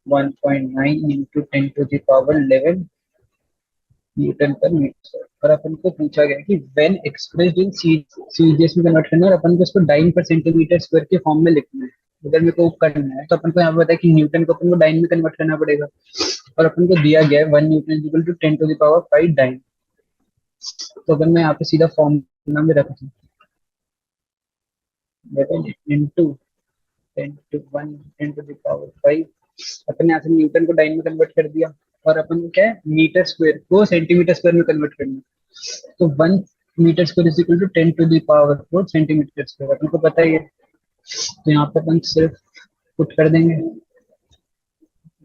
1.9 into 10 to the power 11 Newton पर मीटर। और अपन को पूछा गया कि व्हेन एक्सप्रेस्ड इन सीजीएस में कन्वर्ट करना है, और अपन को इसको डाइन पर सेंटीमीटर स्क्वायर के फॉर्म में लिखना है। अगर मेरे को करना है तो अपन को यहाँ पे पता है कि न्यूटन को अपन को डाइन में कन्वर्ट करना पड़ेगा, और अपन को दिया गया है 1 newton is equal to 10 to the power 5 dyne. तो अगर मैं यहाँ पे सीधा फॉर्मूला में रख दूँ into 10 to 1 10 to the power 5, अपन यहाँ से न्यूटन को डाइन में कन्वर्ट कर दिया, और अपन को क्या है मीटर स्क्वायर को सेंटीमीटर स्क्वायर में कन्वर्ट करना है। तो 1 metre square is equal to 10 to the power 4 centimetre square, अपन को पता ही है। तो यहाँ पे अपन सिर्फ पुट कर देंगे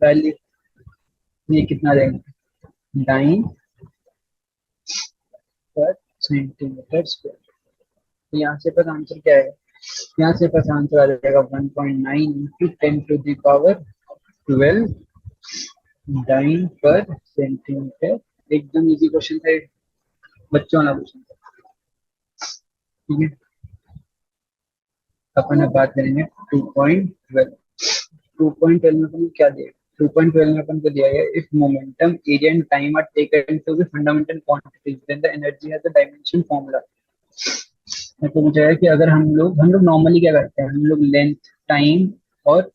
वैल्यू, ये कितना देंगे 9 पर सेंटीमीटर स्क्वायर। तो यहाँ से पास आंसर क्या है, यहाँ से पास आंसर आ जाएगा 1.9 into 10 to the power 12 dyne पर सेंटीमीटर। एकदम इजी क्वेश्चन था, बच्चों वाला क्वेश्चन। ठीक है, अपन अब बात करेंगे 2.12। 2.12 में अपन को क्या दिया, 2.12 में अपन को दिया गया if momentum area and time are taken to be fundamental quantities then the energy has a dimension formula. तो मुझे है कि अगर हम लोग नॉर्मली क्या करते हैं, हम लोग लेंथ टाइम और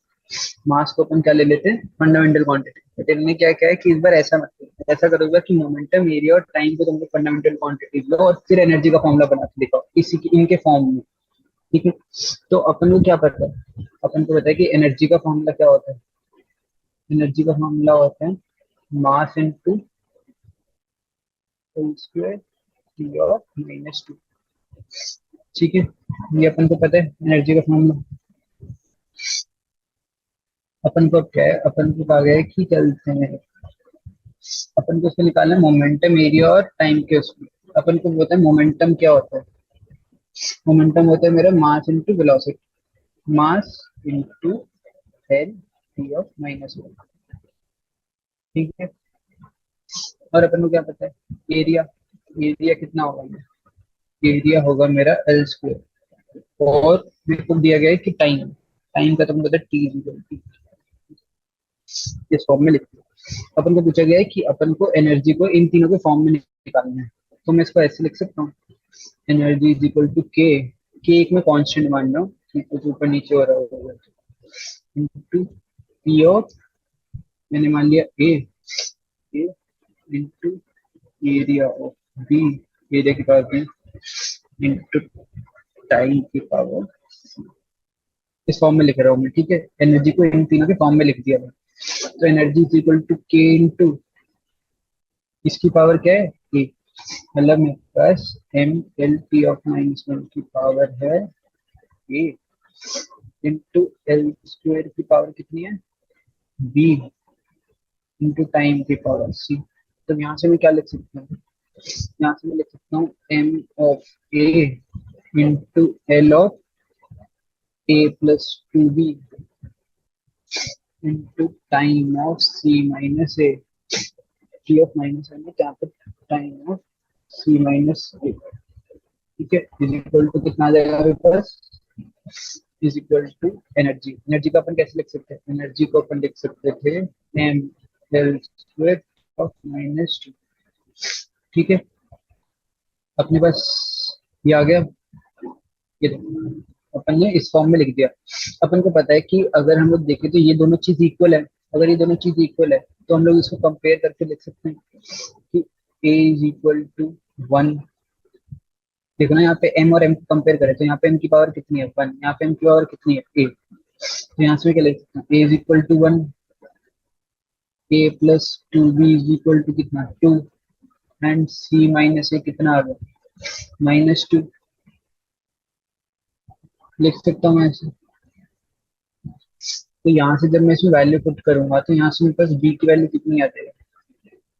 मास को अपन क्या ले लेते हैं फंडामेंटल क्वांटिटी। बट इनने क्या क्या है कि इस बार ऐसा मत करो, ऐसा करोगे कि मोमेंटम एरिया और टाइम को तुम लोग फंडामेंटल क्वांटिटी लो और फिर एनर्जी का फॉर्मूला बना के दिखाओ इसी की इनके फॉर्म में। ठीक है, तो अपन को क्या पता है, अपन को पता है कि एनर्जी का फॉर्मूला क्या होता है। एनर्जी का फॉर्मूला होता है mass into whole square T of -2। ठीक है, ये अपन को पता है एनर्जी का फॉर्मूला। अपन को अब क्या है, अपन को कहा गया है कि चलते हैं, अपन को उसको निकालना है मोमेंटम एरिया और टाइम के उसमें। अपन को बोलते हैं मोमेंटम क्या होता है, मोमेंटम होता है मेरा mass into velocity, mass into L T of -1। ठीक है, और अपन को क्या पता है एरिया, एरिया कितना होगा, एरिया होगा मेरा एल स्क्वायर। और मेरे को दिया गया है कि टाइम, टाइम का तुमको पता है टी, इस फॉर्म में लिखते हैं। अपन को पूछा गया है कि अपन को एनर्जी को इन तीनों के फॉर्म में निकालना है। तो मैं इसको ऐसे लिख सकता हूँ, एनर्जी इज इक्वल टू के एक में कांस्टेंट मान लो कि कुछ ऊपर नीचे हो रहा होगा, इनटू पी ऑफ, मैंने मान लिया A into area of B, area की पावर बी इनटू टाइम की पावर, इस फॉर्म में लिख रहा हूँ मैं। ठीक है, एनर्जी को इन तीनों के फॉर्म में लिख दिया मैं। तो एनर्जी इज इक्वल टू के इंटू इसकी पावर क्या है ए, मतलब मेरे पास एम एल टी ऑफ -1 की पावर है ए इंटू एल स्क्वायर की पावर कितनी है बी इंटू टाइम की पावर सी। तो यहाँ से मैं क्या लिख सकता हूँ, यहाँ से मैं लिख सकता हूँ M of a into l of a plus 2b into time of c minus a, t of -1 में क्या पर time of c minus a. ठीक है, इज इक्वल टू कितना आ जाएगा मेरे पास, is equal to energy, energy को अपन कैसे लिख सकते हैं, एनर्जी को अपन लिख सकते थे एम एल स्क्वायर ऑफ -2। ठीक है, अपने पास ये आ गया, ये अपन ने इस फॉर्म में लिख दिया। अपन को पता है कि अगर हम लोग देखें तो ये दोनों चीज इक्वल है, अगर ये दोनों चीज इक्वल है तो हम लोग इसको कंपेयर करके लिख सकते हैं कि a इज इक्वल टू 1। देखो ना यहाँ पे m और m कंपेयर करें तो यहाँ पे m की पावर कितनी है 1, यहाँ पे m की पावर कितनी है a। तो यहाँ से क्या लिख सकते हैं a is equal to 1, a plus 2b is equal to कितना 2 एंड c माइनस a कितना आ गया -2। लिख सकता हूँ मैं ऐसे। तो यहाँ से जब मैं इसमें वैल्यू पुट करूंगा तो यहाँ से मेरे पास b की वैल्यू कितनी आ जाएगी,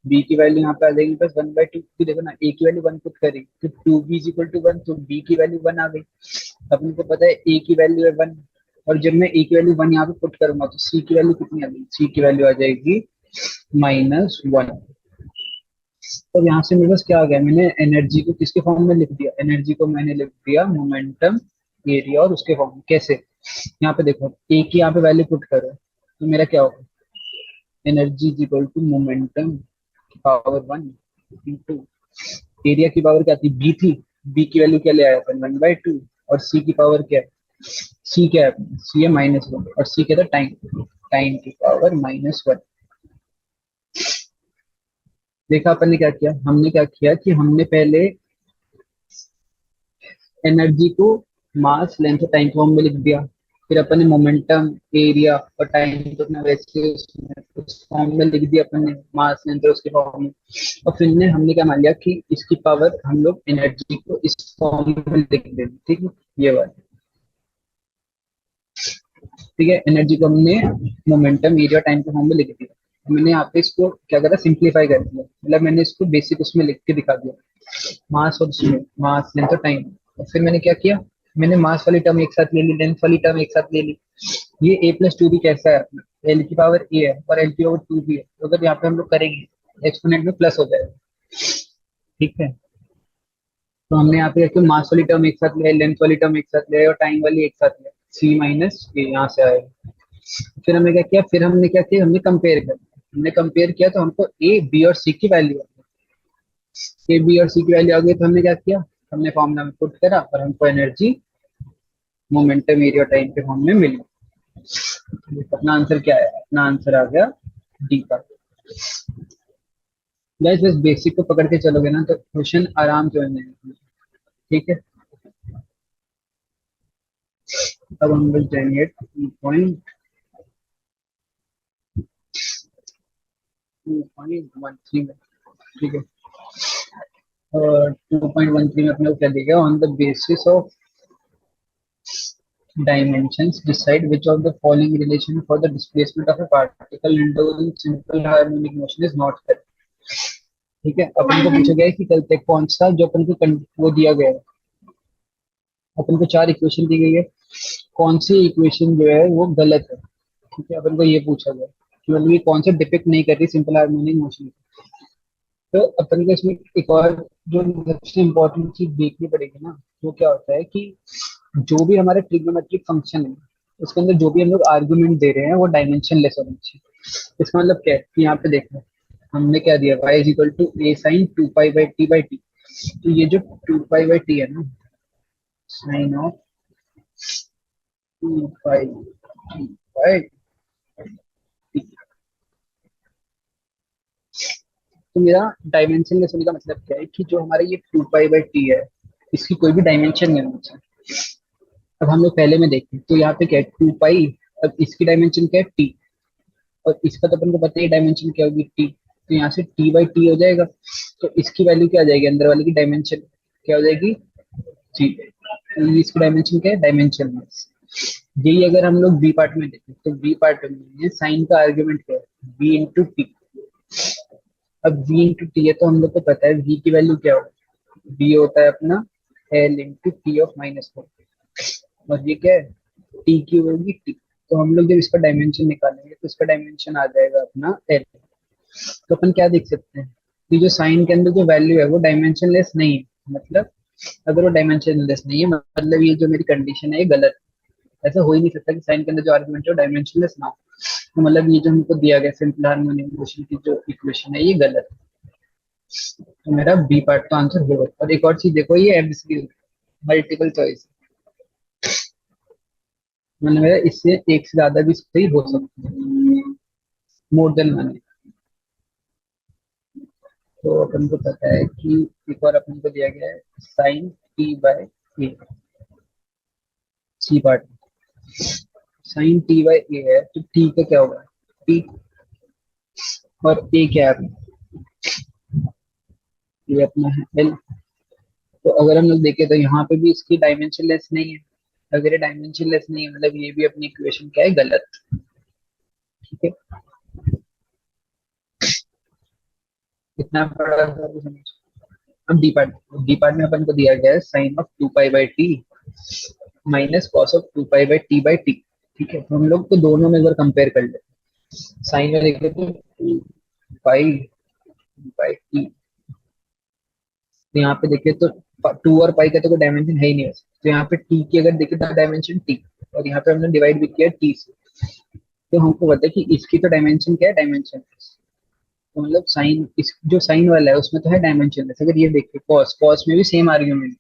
b की वैल्यू यहाँ पे आ जाएगी बस 1/2। देखो ना a की वैल्यू 1 पुट करी तो 2b इज इक्वल टू 1, तो b की वैल्यू 1 आ गई। अपने को पता है a की वैल्यू है 1, और जब मैं a की वैल्यू 1 यहाँ पे पुट करूंगा तो c की वैल्यू कितनी आ गई, c की वैल्यू आ जाएगी -1। तो यहाँ से मेरे पास क्या आ गया, मैंने एनर्जी को किसके फॉर्म में लिख दिया, एनर्जी को मैंने लिख दिया मोमेंटम एरिया और उसके फॉर्म में। कैसे, यहाँ पे देखो a की यहाँ पे वैल्यू पुट करो तो मेरा क्या होगा, energy is equal to momentum power 1 into area की पावर क्या थी बी थी, बी की वैल्यू क्या ले आया अपन 1/2, और सी की पावर क्या है, सी क्या है सी है -1, और सी क्या था टाइम, टाइम की पावर -1। देखा अपन ने क्या किया, हमने क्या किया कि हमने पहले एनर्जी को मास लेंथ टाइम फॉर्म में लिख दिया, फिर अपन ने मोमेंटम एरिया और टाइम को अपना वैसे उस फॉर्म में लिख दिया अपन ने, मास लेंथ उसके फॉर्म में। और फिर हमने क्या मान लिया कि इसकी पावर हम लोग एनर्जी को इस फॉर्म में लिख देंगे, ठीक है, ये वाला। ठीक है, एनर्जी को हमने मोमेंटम एरिया टाइम के फॉर्म में लिख दिया। मैंने यहाँ पे इसको क्या करा, सिंप्लीफाई कर दिया, मतलब मैंने इसको बेसिक उसमें लिख के दिखा दिया, मास और उसमें मास लेंथ और टाइम। और फिर मैंने क्या किया, मैंने मास वाली टर्म एक साथ ले ली, लेंथ वाली टर्म एक साथ ले ली। ये a प्लस टू भी कैसा है अपना, एल की पावर ए है और एल की पावर टू भी है, तो अगर यहाँ पे हम लोग करेंगे एक्सपोनेंट में प्लस हो जाएगा, ठीक है। तो हमने यहाँ पे रखी मास वाली टर्म एक साथ ले, लेंथ वाली टर्म एक साथ ले और टाइम वाली एक साथ ले, सी माइनस ए यहाँ से आएगा। फिर हमने क्या किया, फिर हमने क्या किया, हमने कंपेयर कर, हमने कंपेयर किया तो हमको ए बी और सी की वैल्यू आ गई। ए बी और सी की वैल्यू आ गई तो हमने क्या किया, हमने फॉर्मूला में पुट करा और हमको एनर्जी मोमेंटम एरिया टाइम के फॉर्म में मिली। अपना आंसर क्या है, अपना आंसर आ गया डी का। गाइस बस बेसिक को पकड़ के चलोगे ना तो क्वेश्चन आराम से बन जाएंगे, ठीक है। अब हम लोग जाएंगे 2.13 में, ठीक है। और 2.13 में अपने को क्या देगा, on the basis of dimensions decide which of the following relation for the displacement of a particle into simple harmonic motion is not correct। ठीक है, अपन को पूछा गया है कि कल तक कौन सा जो अपन को वो दिया गया है, अपन को चार इक्वेशन दी गई है, कौन सी इक्वेशन जो है वो गलत है, ठीक है। अपन को ये पूछा गया कि मतलब ये कौन सा डिपिक्ट नहीं कर रही सिंपल हार्मोनिक मोशन। तो अपन को इसमें एक और जो सबसे इम्पोर्टेंट चीज देखनी पड़ेगी ना, वो क्या होता है कि जो भी हमारे ट्रिग्नोमेट्रिक फंक्शन है उसके अंदर जो भी हम लोग आर्गुमेंट दे रहे हैं वो डायमेंशन लेस होना चाहिए। इसका मतलब क्या है कि यहाँ पे देखो, हमने क्या दिया, y is equal to A sine two pi by T by T. तो ये जो टू पाई बाई टी है ना, sine of two pi T by T, तो मेरा डायमेंशन लेस होने का मतलब क्या है कि जो हमारा ये टू पाई बाई टी है इसकी कोई भी डायमेंशन नहीं होना चाहिए। अब हम लोग पहले में देखें तो यहाँ पे क्या है, टू पाई, अब इसकी डायमेंशन क्या है, टी, और इसका तो अपन को पता ही डायमेंशन क्या होगी, टी, तो यहाँ से टी बाई टी हो जाएगा। तो इसकी वैल्यू क्या आ जाएगी, अंदर वाले की डायमेंशन क्या हो जाएगी, जी। तो इसकी डायमेंशन क्या है, डायमेंशन लेस। यही अगर हम लोग बी पार्ट में देखें तो बी पार्ट में साइन का आर्ग्यूमेंट क्या है, बी इंटू टी। अब v इंटू टी है तो हम लोग को पता है v की वैल्यू क्या होगी, v होता है अपना l into T of minus four, और ये क्या है, t की होगी t। तो हम लोग जब इसका डायमेंशन निकालेंगे तो इसका डायमेंशन आ जाएगा अपना l। तो अपन क्या देख सकते हैं कि जो साइन के अंदर जो वैल्यू है वो डायमेंशन लेस नहीं है, मतलब अगर वो डायमेंशन लेस नहीं है मतलब ये जो मेरी कंडीशन है ये गलत है। ऐसा हो ही नहीं सकता कि साइन के अंदर जो आर्गुमेंट है वो डायमेंशन लेस ना हो। तो मतलब ये जो हमको दिया गया सिंपल हार्मोनिक मोशन की जो इक्वेशन है ये गलत है। तो मेरा बी पार्ट का आंसर होगा। और एक और चीज देखो, ये एमसीक्यू मल्टीपल चॉइस, मतलब मेरा इससे एक से ज्यादा भी सही हो सकता है, मोर देन वन। तो अपन को पता है कि एक और अपन को दिया गया है sine t by a, c part, sine t by a है तो टी का क्या होगा, टी, और ए क्या है, ये अपना है एल। तो अगर हम लोग देखें तो यहाँ पे भी इसकी डायमेंशन लेस नहीं है, अगर ये डायमेंशन लेस नहीं है मतलब ये भी अपनी इक्वेशन क्या है, गलत, ठीक है। इतना बड़ा सा भी समझ। अब डी पार्ट में अपन को दिया गया है sine of two pi by T minus cos of two pi by T, ठीक है। तो हम लोग तो दोनों में अगर कंपेयर कर ले, साइन में देखें तो टू पाई बाई टी, तो यहाँ पे देखें तो टू और पाई का तो कोई डायमेंशन है ही नहीं वैसे, तो यहाँ पे टी की अगर देखें तो डायमेंशन टी, और यहाँ पे हमने डिवाइड भी किया टी से, तो हमको पता है कि इसकी तो डायमेंशन क्या है, डायमेंशन। तो मतलब साइन, इस जो साइन वाला है उसमें तो है डायमेंशन, अगर ये देखिए कॉस, कॉस में भी सेम आर्ग्यूमेंट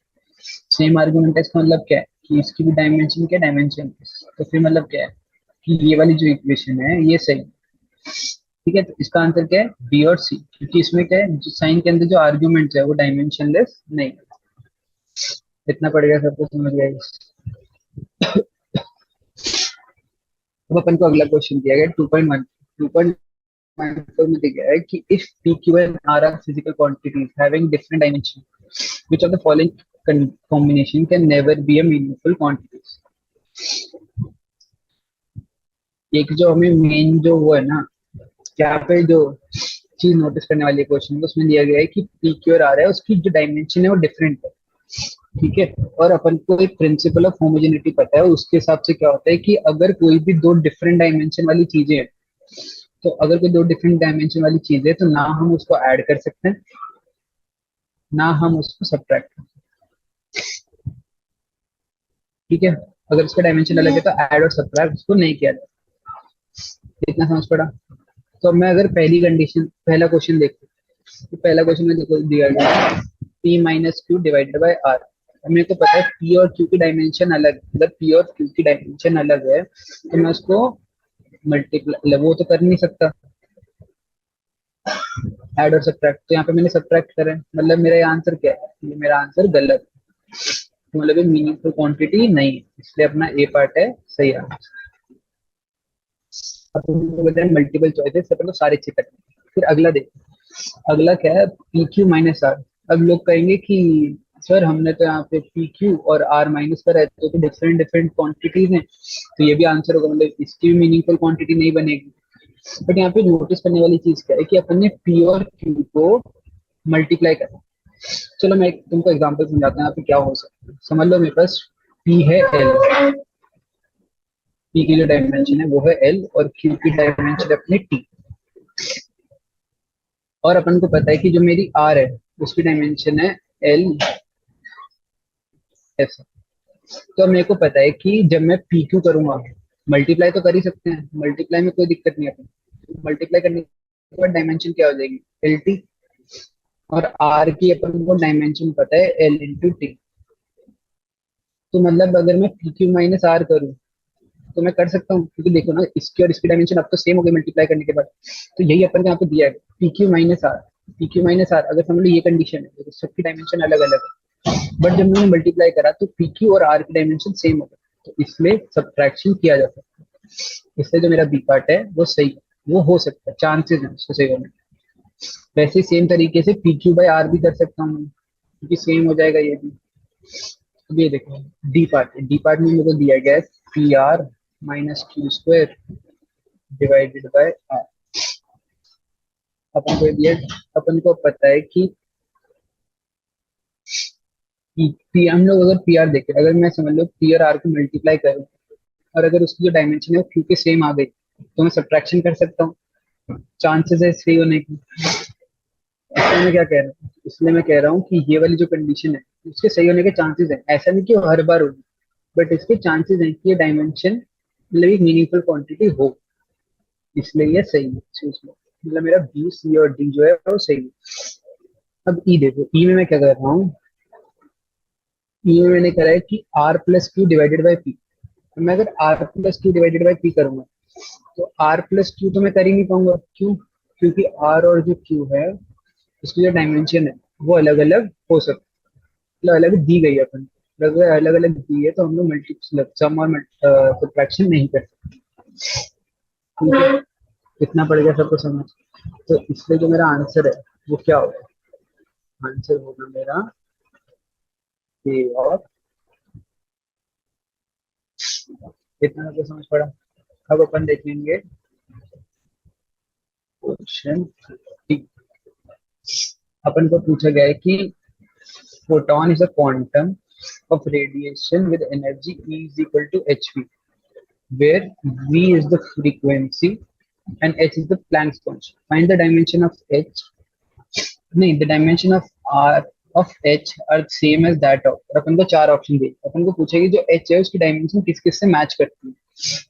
है, इसका मतलब क्या है कि इसकी भी डायमेंशन क्या, डायमेंशन। तो फिर मतलब क्या है कि ये वाली जो इक्वेशन है ये सही, ठीक है। तो इसका आंसर क्या है, बी और सी, क्योंकि इसमें क्या है जो साइन के अंदर जो आर्ग्यूमेंट है वो डायमेंशन लेस नहीं है। इतना पड़ गया, सबको समझ गया। अब अपन को अगला क्वेश्चन दिया गया 2.1, 2.4 में दिया है कि if PQ and R are physical quantities having different dimension, which of the following combination can never be a meaningful quantities? एक जो हमें मेन जो वो है ना, यहाँ पे जो चीज नोटिस करने वाली क्वेश्चन उसमें दिया गया है कि पी क्यू और आर है, उसकी जो डायमेंशन है वो डिफरेंट है, ठीक है। और अपन को एक प्रिंसिपल ऑफ होमोजेनिटी पता है, उसके हिसाब से क्या होता है कि अगर कोई भी दो डिफरेंट डायमेंशन वाली चीजें हैं, तो अगर कोई दो डिफरेंट डायमेंशन वाली चीज है तो ना हम उसको ऐड कर सकते हैं ना हम उसको सब्ट्रैक्ट कर सकते हैं, ठीक है। अगर उसका डायमेंशन अलग है तो ऐड और सब्ट्रैक्ट उसको नहीं किया जाता। इतना समझ पड़ा? तो अब मैं अगर पहली कंडीशन पहला क्वेश्चन देखूं, तो पहला क्वेश्चन में देखो दिया गया P minus Q divided by R. मेरे को पता है पी और क्यू की डायमेंशन अलग है, अगर पी और क्यू की डायमेंशन अलग है तो मैं उसको मल्टीप्लाई वो तो कर नहीं सकता, ऐड और सब्ट्रैक्ट। तो यहाँ पे मैंने सब्ट्रैक्ट करा है, मतलब मेरा आंसर क्या है? ये मेरा आंसर गलत है, तो मतलब ये मीनिंगफुल क्वांटिटी नहीं है, इसलिए अपना ए पार्ट है सही आंसर। अब तुमको बताया मल्टीपल चॉइसेस से पहले सारे चेक करते हैं। फिर अगला देखो, अगला क्या है? P Q minus R. अब लोग कहेंगे कि सर हमने तो यहाँ पे पी क्यू और आर माइनस का रहता है तो डिफरेंट डिफरेंट क्वांटिटीज हैं, तो ये भी आंसर होगा, मतलब इसकी भी मीनिंगफुल क्वांटिटी नहीं बनेगी। बट यहाँ पे नोटिस करने वाली चीज क्या है कि अपन ने पी और क्यू को मल्टीप्लाई करा। चलो मैं तुमको एग्जांपल समझाता हूँ यहाँ पे क्या हो सकता है। समझ लो मेरे पास पी है एल, पी की जो डायमेंशन है वो है एल और क्यू की डायमेंशन है अपने टी, और अपन को पता है कि जो मेरी आर है उसकी डायमेंशन है एल एस। तो मेरे को पता है कि जब मैं पी क्यू करूंगा, मल्टीप्लाई तो कर ही सकते हैं, मल्टीप्लाई में कोई दिक्कत नहीं है, अपन मल्टीप्लाई करने के बाद डायमेंशन क्या हो जाएगी? एल टी, और आर की अपन को डायमेंशन पता है एल इंटू टी। तो मतलब अगर मैं पी क्यू माइनस आर करूँ तो मैं कर सकता हूँ, क्योंकि देखो ना इसकी और इसकी डायमेंशन अब तो सेम हो गई मल्टीप्लाई करने के बाद। तो यही अपन को यहाँ पे दिया है P Q minus R. P Q minus R अगर समझ लो ये कंडीशन है तो सबकी डायमेंशन अलग अलग है, बट जब मैंने मल्टीप्लाई करा तो पी क्यू और आर की डायमेंशन सेम हो गई, तो इसमें सब्ट्रैक्शन किया जा सकता है। इसलिए जो मेरा बी पार्ट है वो सही है, वो हो सकता है, चांसेस है उसको सही होने के। वैसे सेम तरीके से पी क्यू बाई आर भी कर सकता हूँ मैं, क्योंकि सेम हो जाएगा ये भी। अब ये देखो डी पार्ट, डी पार्ट में मेरे को दिया गया है p r minus q square divided by r. अपन को दिया, अपन को पता है कि पी हम लोग अगर पी आर देखें, अगर मैं समझ लो पी और आर को मल्टीप्लाई करूँ और अगर उसकी जो डायमेंशन है वो क्यू के सेम आ गई तो मैं सब्ट्रैक्शन कर सकता हूँ, चांसेस है सही होने की। इसलिए मैं क्या कह रहा हूँ, इसलिए मैं कह रहा हूँ कि ये वाली जो कंडीशन है उसके सही होने के चांसेस है, ऐसा नहीं कि वो हर बार होगी, बट इसके चांसेस हैं कि ये डायमेंशन मतलब एक मीनिंगफुल क्वांटिटी हो, इसलिए ये सही है चूज में। मतलब मेरा बी सी और डी जो है वो सही है। अब ई देखो, ई में मैं क्या कर रहा हूँ, ई में मैंने करा है कि R plus Q divided by P. मैं अगर R plus Q divided by P करूंगा तो आर प्लस क्यू तो मैं कर ही नहीं पाऊंगा, क्यों? क्योंकि आर और जो क्यू है उसकी जो डायमेंशन है वो अलग अलग हो सकती है, मतलब अलग दी गई है अपन, अगर अलग अलग दी है तो हम लोग मल्टीप्ल सम और सब्ट्रैक्शन नहीं कर सकते, ठीक है। इतना पड़ गया सबको समझ? तो इसलिए जो मेरा आंसर है वो क्या होगा? आंसर होगा मेरा ए और, इतना सबको समझ पड़ा? अब अपन देखेंगे क्वेश्चन। अपन को पूछा गया है कि photon is a quantum of radiation with energy E is equal to hv, where v is the frequency and h is the Planck's constant. Find the dimension of h. नहीं, the dimension of r of h are same as that of, और अपन को चार option दिए, अपन को पूछेगी जो h है उसकी डायमेंशन किस किस से मैच करती है।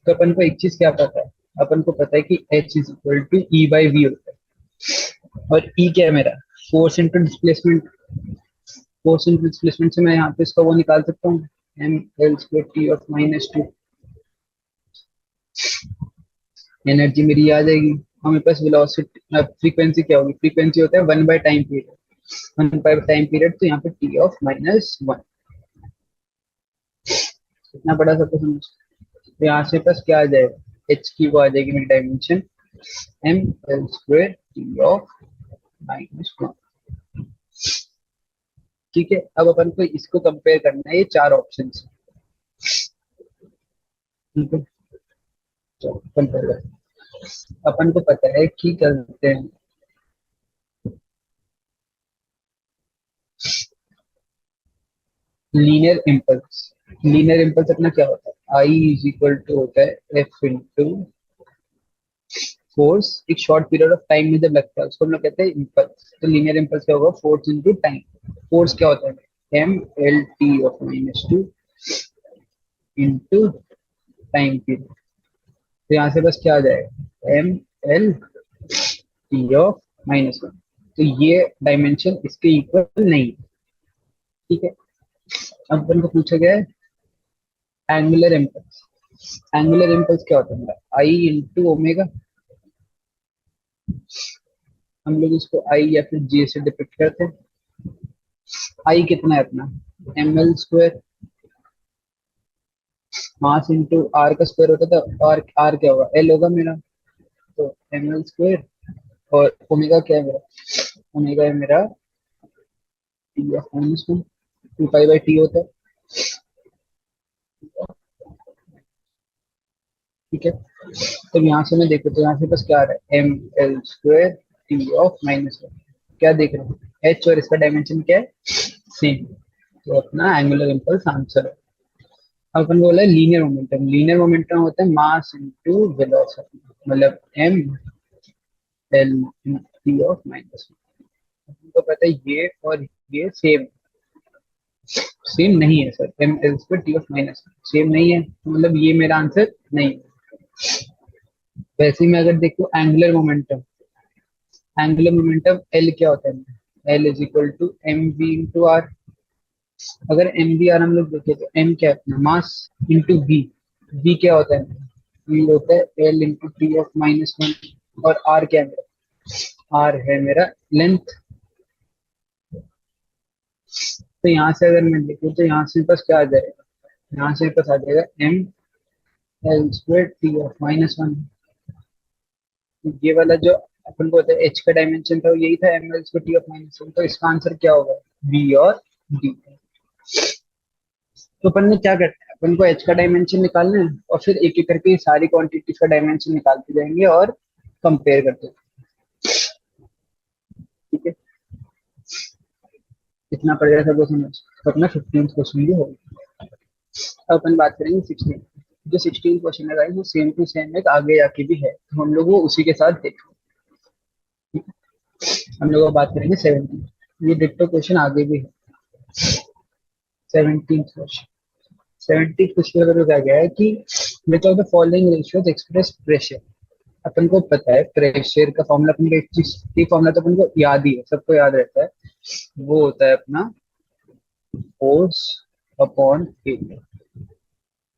तो अपन को एक चीज क्या पता है, अपन को पता है कि h is equal to E by V होता है, और e क्या है मेरा? Force into displacement. Force into displacement से मैं यहाँ पे इसका वो निकाल सकता हूँ, M L square T of minus two. Energy मेरी आ जाएगी, और मेरे पास वेलोसिटी फ्रीक्वेंसी क्या होगी? फ्रीक्वेंसी होता है one by time period, one by time period, तो यहाँ पे टी ऑफ माइनस वन। इतना बड़ा सबको समझ। तो यहाँ से पास क्या आ जाएगा? एच की वो आ जाएगी मेरी dimension M L square T of -1। ठीक है, अब अपन को इसको कंपेयर करना है, ये चार ऑप्शन। ठीक है, चलो कंपेयर करते हैं। अपन को पता है कि करते हैं लीनियर इम्पल्स। लीनियर इम्पल्स अपना क्या होता है, आई इज इक्वल टू होता है एफ इंटू फोर्स एक शॉर्ट पीरियड ऑफ टाइम में जब लगता है उसको हम लोग कहते हैं इम्पल्स। तो लीनियर इम्पल्स क्या होगा, फोर्स इंटू टाइम। फोर्स क्या होता है, M L T of -2 into time period. तो यहाँ से बस क्या आ जाएगा, एम एल टी ऑफ -1। तो ये डायमेंशन इसके इक्वल नहीं है। ठीक है, अब अपन को पूछा गया है एंगुलर इम्पल्स। एंगुलर इम्पल्स क्या होता है, आई इंटू ओमेगा। हम लोग इसको आई या फिर जी से डिपिक्ट करते हैं। आई कितना है अपना, M L square, mass into R का स्क्वायर होता था, और आर क्या होगा, एल होगा मेरा। तो एम एल स्क्वायर, और ओमेगा क्या है मेरा, ओमेगा है मेरा T of -1, 2 pi by T होता है। ठीक है, तो यहाँ से मैं देखो तो यहाँ से बस क्या आ रहा है, M L square T of -1। क्या देख रहे हो, एच और इसका डायमेंशन क्या है, सेम। तो अपना एंगुलर इम्पल्स आंसर है। अब अपन को बोला है लीनियर मोमेंटम। लीनियर मोमेंटम होता है मास इनटू वेलोसिटी, मतलब एम एल टी ऑफ -1। अपन को पता है ये और ये सेम, सेम नहीं है sir, M L square T of -1 same नहीं है, तो मतलब ये मेरा आंसर नहीं है। वैसे ही मैं अगर देखूं angular momentum, angular momentum L क्या होता है, L is equal to M V into R. अगर एम वी आर हम लोग देखें तो एम क्या है, मास इंटू वी। वी क्या होता है, वी होता है एल इंटू टी ऑफ -1। और आर क्या है, आर है मेरा लेंथ। तो यहाँ से अगर मैं देखूँ तो यहाँ से पास क्या आ जाएगा, यहाँ से पास आ जाएगा M L square T of -1। ये वाला जो अपन को होता है एच का डायमेंशन था वो यही था, M L square T of -1। तो इसका आंसर क्या होगा, बी और डी। तो अपन ने क्या करना है, अपन को एच का डायमेंशन निकालना है और फिर एक एक करके सारी क्वांटिटीज का डायमेंशन निकालते जाएंगे और कंपेयर करते हैं। ठीक है, इतना पड़ जाएगा सबको समझ। तो अपना 15 क्वेश्चन भी होगा। अब अपन बात करेंगे 16। जो 16 क्वेश्चन है गाइस वो सेम टू सेम एक आगे जाके भी है, तो हम लोग वो उसी के साथ देखें। हम लोग अब बात करेंगे 17। ये डिट्टो क्वेश्चन आगे भी है। 17 क्वेश्चन, 17 क्वेश्चन अगर क्या गया है कि which of the following ratios express pressure. अपन को पता है प्रेशर का फॉर्मूला, अपन का फॉर्मूला तो अपन को याद ही है, सबको याद रहता है। वो होता है अपना फोर्स अपॉन एरिया।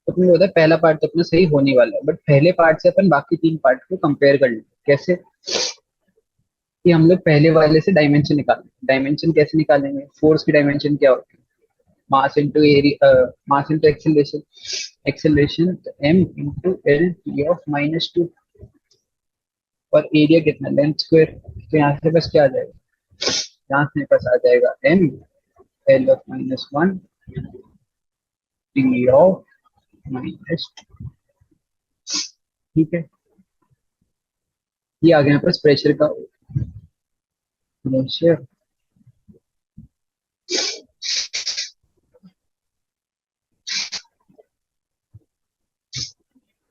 तो अपने होता है पहला पार्ट तो अपना सही होने वाला है, बट पहले पार्ट से अपन बाकी तीन पार्ट को कंपेयर कर लेंगे। कैसे, कि हम लोग पहले वाले से डायमेंशन निकालेंगे। डायमेंशन कैसे निकालेंगे, फोर्स की डायमेंशन क्या होती है, mass into area, mass into acceleration. Acceleration M into L T of -2। और एरिया कितना, लेंथ स्क्वायर। तो यहाँ से बस क्या आ जाएगा, यहाँ से बस आ जाएगा M L of -1 T of -2। ठीक है, ये आ गया पास प्रेशर का pressure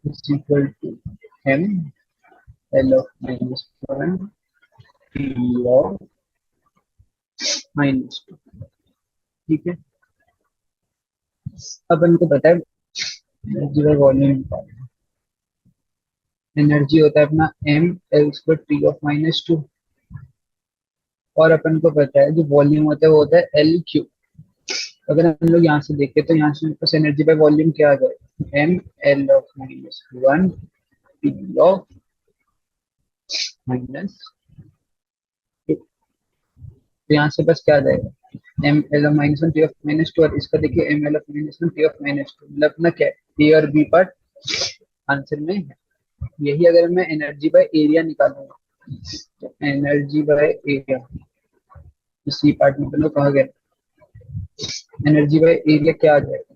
is equal to m L of -1 T of -2। ठीक है, अब इनको पता है एनर्जी बाय वॉल्यूम। एनर्जी होता है अपना M L square T of -2, और अपन को पता है जो वॉल्यूम होता है वो होता है एल क्यू। अगर हम लोग यहाँ से देखें तो यहाँ से मेरे पास एनर्जी बाय वॉल्यूम क्या आ जाएगा, M L of -1 T of -2। तो यहाँ से बस क्या आ जाएगा, M L of -1 T of -2, और इसका देखिए M L of -1 T of -2, मतलब अपना क्या है, ए और बी पार्ट आंसर में है। यही अगर मैं एनर्जी बाय एरिया निकालूंगा, तो एनर्जी बाय एरिया इसी पार्ट में तो कहा गया, एनर्जी बाय एरिया क्या आ जाएगा,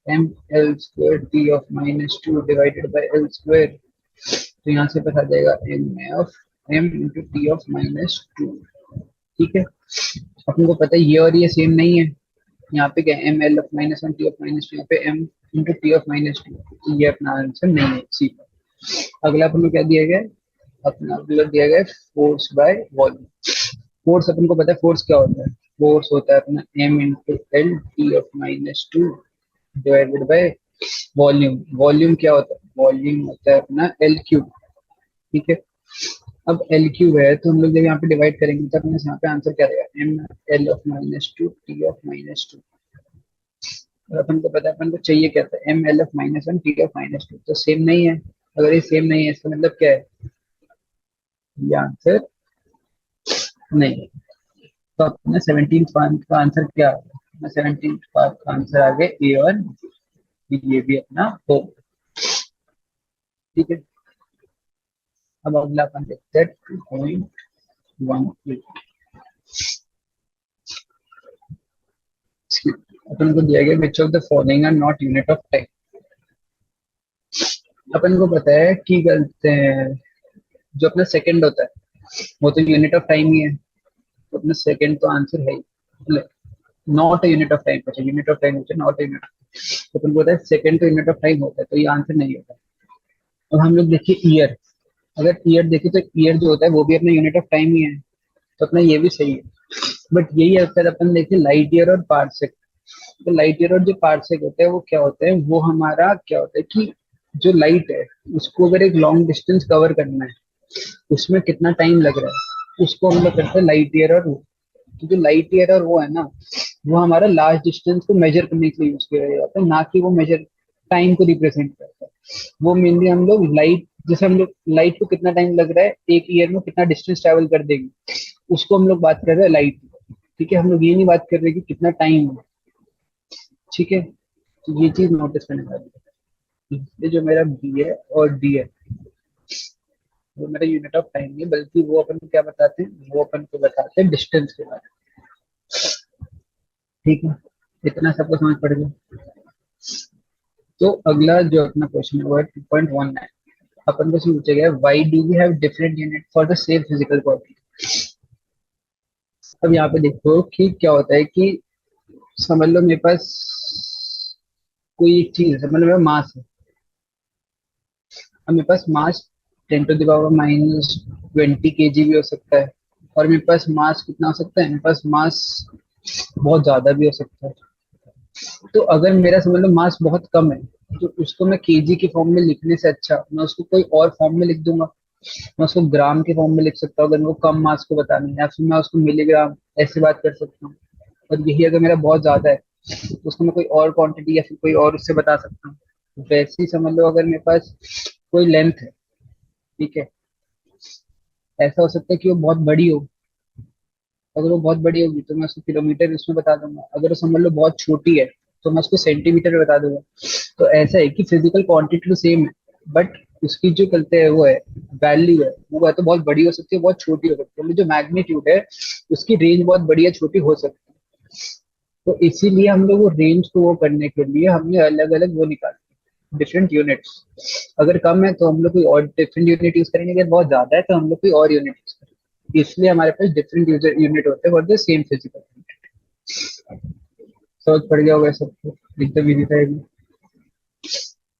M L square T of minus two divided by L square. तो यहाँ से पता जाएगा M into T of minus two. ठीक है, अपन को पता है ये और ये सेम नहीं है, यहाँ पे क्या M L of minus one T of minus two, यहाँ पे M into T of minus two, ये अपना आंसर नहीं है सी पर। अगला अपन को क्या दिया गया है, अपना अगला दिया गया है फोर्स बाय वॉल्यूम। फोर्स अपन को पता है फोर्स क्या होता है, फोर्स होता है अपना M into L T of minus two divided by volume. Volume क्या होता है, वॉल्यूम होता है अपना एल क्यूब। ठीक है, अब एल क्यूब है तो हम लोग जब यहाँ पे डिवाइड करेंगे तो अपने यहाँ पे आंसर क्या रहेगा, M L of minus two T of minus two. और अपन को पता है अपन को चाहिए क्या था, M L of minus one T of minus two, तो सेम नहीं है। अगर ये सेम नहीं है इसका मतलब क्या है, ये आंसर नहीं है। तो अपना 17th पार्ट का आंसर क्या होगा, 17th पार्ट का आंसर आ गया ए और बी, ये भी अपना हो। ठीक है, अब अगला अपन देखते हैं 2.18। अपन को दिया गया which of the following are not unit of time. अपन को पता है कि करते हैं जो अपना सेकंड होता है वो तो यूनिट ऑफ टाइम ही है, तो अपना सेकंड तो आंसर है ही, not a unit of time, अच्छा यूनिट ऑफ टाइम होता है नॉट अ यूनिट। तो अपन को पता है सेकंड तो यूनिट ऑफ टाइम होता है, तो ये आंसर नहीं होता। अब हम लोग देखिए ईयर, अगर ईयर देखें तो ईयर जो होता है वो भी अपना यूनिट ऑफ टाइम ही है, तो अपना ये भी सही है। बट यही अगर अपन देखें लाइट ईयर और पार्सेक, तो लाइट ईयर और जो पार्सेक होता है वो क्या होता है, वो हमारा क्या होता है कि जो लाइट है उसको अगर एक लॉन्ग डिस्टेंस कवर करना है उसमें कितना टाइम लग रहा है, उसको हम लोग करते हैं लाइट ईयर। और वो तो जो लाइट ईयर और वो है ना, वो हमारा लार्ज डिस्टेंस को मेजर करने के लिए यूज किया जाता है, ना कि वो मेजर टाइम को रिप्रेजेंट करता है। वो मेनली हम लोग लाइट, जैसे हम लोग लाइट को कितना टाइम लग रहा है एक ईयर में कितना डिस्टेंस ट्रेवल कर देगी, उसको हम लोग बात कर रहे हैं लाइट। ठीक है, हम लोग ये नहीं बात कर रहे कि कितना टाइम है। ठीक है, तो ये चीज नोटिस करने वाली है। ये जो मेरा बी है और डी है वो मेरा यूनिट ऑफ टाइम नहीं है, बल्कि वो अपन को क्या बताते हैं, वो अपन को बताते हैं डिस्टेंस के बारे में। ठीक है, इतना सबको समझ पड़ गया। तो अगला जो अपना क्वेश्चन है वो है 2.19। अपन को पूछा गया why do we have different unit for the same physical quantity. अब यहाँ पे देखो कि क्या होता है कि समझ लो मेरे पास कोई एक चीज है, समझ लो मेरा मास है। अब मेरे पास मास 10⁻⁻20 kg भी हो सकता है, और मेरे पास मास कितना हो सकता है, मेरे पास मास बहुत ज्यादा भी हो सकता है। तो अगर मेरा समझ लो मास बहुत कम है, तो उसको मैं केजी के फॉर्म में लिखने से अच्छा मैं उसको कोई और फॉर्म में लिख दूंगा। मैं उसको ग्राम के फॉर्म में लिख सकता हूँ अगर मेरे को कम मास को बताना है, या फिर मैं उसको मिलीग्राम ऐसे बात कर सकता हूँ। और यही अगर मेरा बहुत ज्यादा है तो उसको मैं कोई और क्वांटिटी या फिर कोई और उससे बता सकता हूँ। वैसे ही समझ लो अगर मेरे पास कोई लेंथ है, ठीक है, ऐसा हो सकता है कि वो बहुत बड़ी हो। अगर वो बहुत बड़ी होगी तो मैं उसको किलोमीटर उसमें बता दूंगा, अगर वो समझ लो बहुत छोटी है तो मैं उसको सेंटीमीटर में बता दूंगा। तो ऐसा है कि फिजिकल क्वांटिटी तो सेम है, बट उसकी जो कहते हैं वो है वैल्यू है, वो तो बहुत बड़ी हो सकती है बहुत छोटी हो सकती है, मतलब जो मैग्नीट्यूड है उसकी रेंज बहुत बड़ी या छोटी हो सकती है। तो इसीलिए हम लोग वो रेंज को वो करने के लिए हमने अलग अलग वो निकाले डिफरेंट यूनिट्स। अगर कम है तो हम लोग कोई और डिफरेंट यूनिट यूज करेंगे, अगर बहुत ज्यादा है तो हम लोग कोई और यूनिट यूज करेंगे। इसलिए हमारे पास डिफरेंट यूजर यूनिट होते हैं for the same physical unit. समझ पड़ गया होगा सबको, एकदम इजी था ये भी।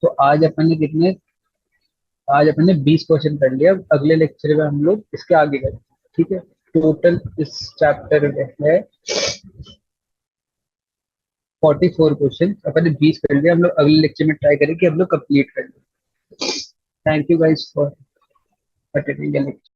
तो आज अपन ने 20 क्वेश्चन कर लिया। अब अगले लेक्चर में हम लोग इसके आगे करेंगे। ठीक है, टोटल इस चैप्टर में है 44 क्वेश्चन, अपन ने 20 कर लिया। हम लोग अगले लेक्चर में ट्राई करें कि हम लोग कंप्लीट कर लें। Thank you guys for attending the lecture.